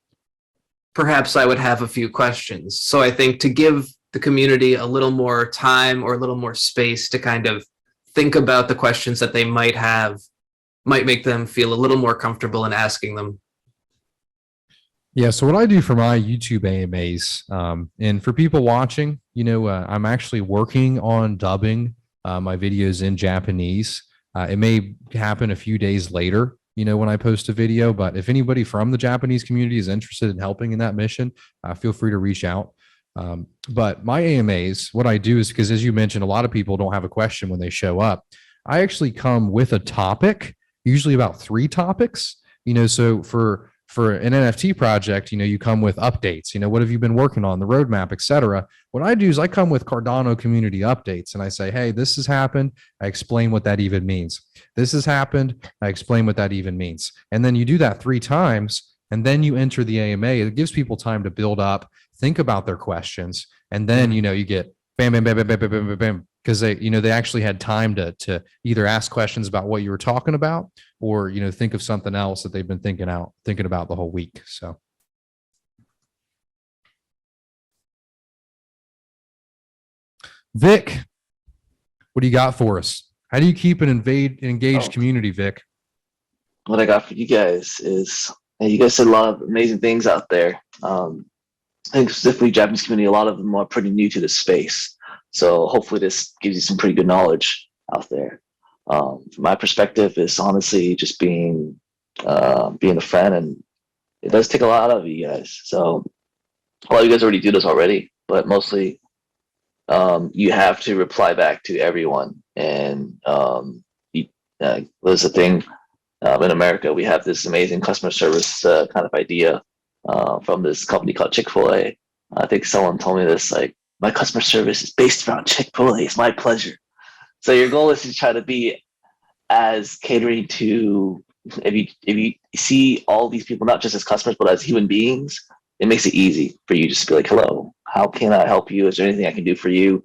perhaps I would have a few questions. So I think to give the community a little more time or a little more space to kind of think about the questions that they might have might make them feel a little more comfortable in asking them. Yeah, so what I do for my YouTube AMAs, and for people watching, you know, I'm actually working on dubbing my videos in Japanese. It may happen a few days later, you know, when I post a video, but if anybody from the Japanese community is interested in helping in that mission, feel free to reach out. But my AMAs, what I do is, because as you mentioned, a lot of people don't have a question when they show up. I actually come with a topic, usually about 3 topics, you know, so for an NFT project, you know, you come with updates, you know, what have you been working on, the roadmap, etc. What I do is I come with Cardano community updates and I say, hey, this has happened. I explain what that even means. This has happened. I explain what that even means. And then you do that 3 times and then you enter the AMA. It gives people time to build up, think about their questions. And then, you know, you get bam, bam, bam, bam, bam, bam, bam, bam, bam. Because they, you know, they actually had time to either ask questions about what you were talking about or, you know, think of something else that they've been thinking about the whole week. So. Vic, what do you got for us? How do you keep an engaged community, Vic? What I got for you guys is, you guys said a lot of amazing things out there. I think specifically Japanese community, a lot of them are pretty new to this space. So hopefully this gives you some pretty good knowledge out there. From my perspective, is honestly just being a friend, and it does take a lot of you guys. So a lot of you guys already do this already, but mostly you have to reply back to everyone. And there's a thing in America, we have this amazing customer service kind of idea from this company called Chick-fil-A. I think someone told me this, like, my customer service is based around Chick-fil-A. It's my pleasure. So your goal is to try to be as catering to, if you see all these people, not just as customers, but as human beings, it makes it easy for you just to be like, hello, how can I help you? Is there anything I can do for you?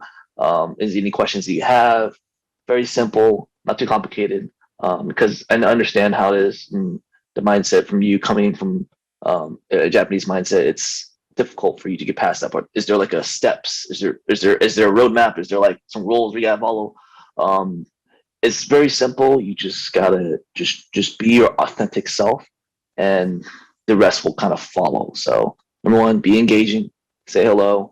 Is there any questions that you have? Very simple, not too complicated, because I understand how it is, the mindset from you coming from a Japanese mindset. It's difficult for you to get past that part. Is there like a steps? Is there a roadmap? Is there like some rules we gotta follow? It's very simple. You just gotta just be your authentic self, and the rest will kind of follow. So number 1, be engaging, say hello,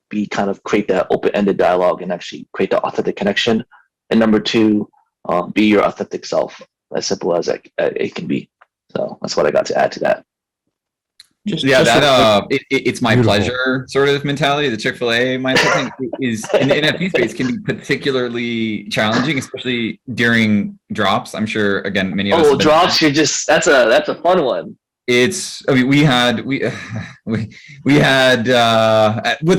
be kind of create that open-ended dialogue and actually create that authentic connection. And number 2, be your authentic self. As simple as it can be. So that's what I got to add to that. It's my Beautiful. pleasure sort of mentality. The Chick-fil-A mindset thing is in the NFT space can be particularly challenging, especially during drops. I'm sure again many of us. Oh, drops! That's a fun one. We had with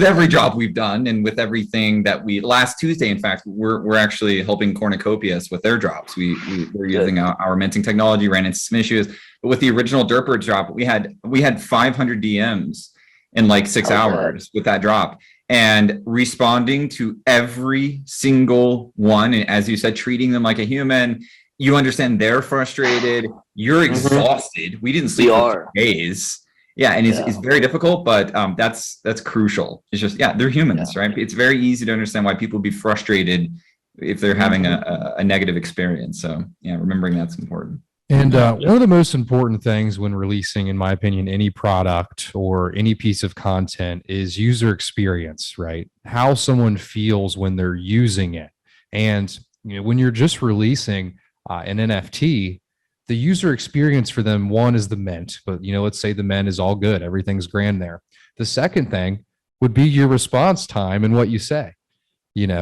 every drop we've done and with everything that last Tuesday, in fact, we're actually helping Cornucopias with their drops. We're using our minting technology, ran into some issues, but with the original Derp drop, we had 500 DMs in like 6 hours with that drop, and responding to every single one, and as you said, treating them like a human. You understand they're frustrated. You're exhausted. We didn't sleep for 2 days. Yeah, and it's very difficult, but that's crucial. It's just they're humans, right? It's very easy to understand why people would be frustrated if they're having a negative experience. So remembering that's important. And one of the most important things when releasing, in my opinion, any product or any piece of content is user experience, right? How someone feels when they're using it. And when you're just releasing an NFT, the user experience for them, one is the mint, but let's say the mint is all good, everything's grand there. The second thing would be your response time and what you say.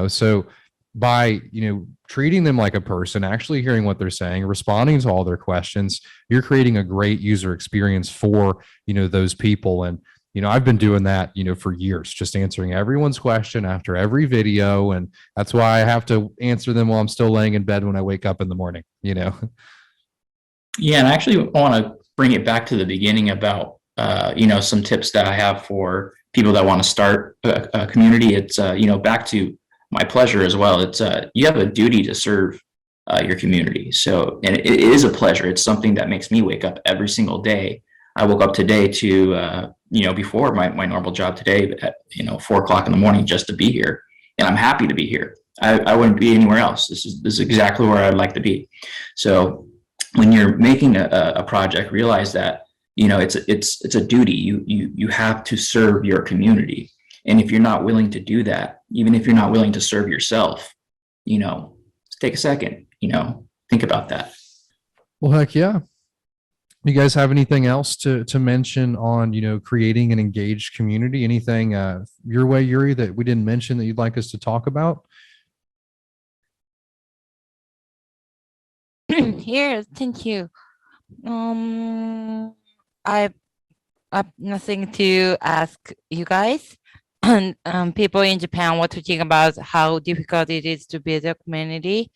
So by treating them like a person, actually hearing what they're saying, responding to all their questions, you're creating a great user experience for those people. And I've been doing that, for years, just answering everyone's question after every video. And that's why I have to answer them while I'm still laying in bed when I wake up in the morning, Yeah. And I actually want to bring it back to the beginning about, some tips that I have for people that want to start a community. It's, back to my pleasure as well. It's, you have a duty to serve your community. So, and it is a pleasure. It's something that makes me wake up every single day. I woke up today to, before my normal job today at, 4 o'clock in the morning just to be here. And I'm happy to be here. I wouldn't be anywhere else. This is exactly where I'd like to be. So when you're making a project, realize that, it's a duty. You have to serve your community. And if you're not willing to do that, even if you're not willing to serve yourself, take a second, think about that. Well, heck yeah. You guys have anything else to mention on, creating an engaged community? Anything your way, Yuri, that we didn't mention that you'd like us to talk about? Here, thank you. I've nothing to ask you guys. And people in Japan were talking about how difficult it is to build a community,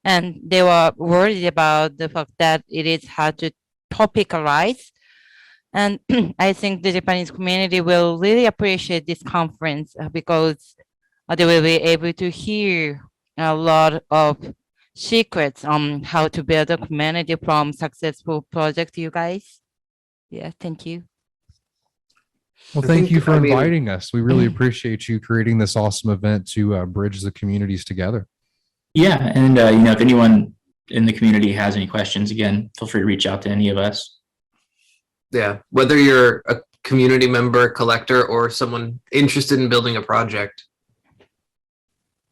and they were worried about the fact that it is hard to topicalize. And I think the Japanese community will really appreciate this conference because they will be able to hear a lot of secrets on how to build a community from successful project, you guys. Yeah, thank you. Well, thank you for inviting us. We really appreciate you creating this awesome event to bridge the communities together. Yeah, and if anyone in the community has any questions, again, feel free to reach out to any of us. Yeah, whether you're a community member, collector, or someone interested in building a project,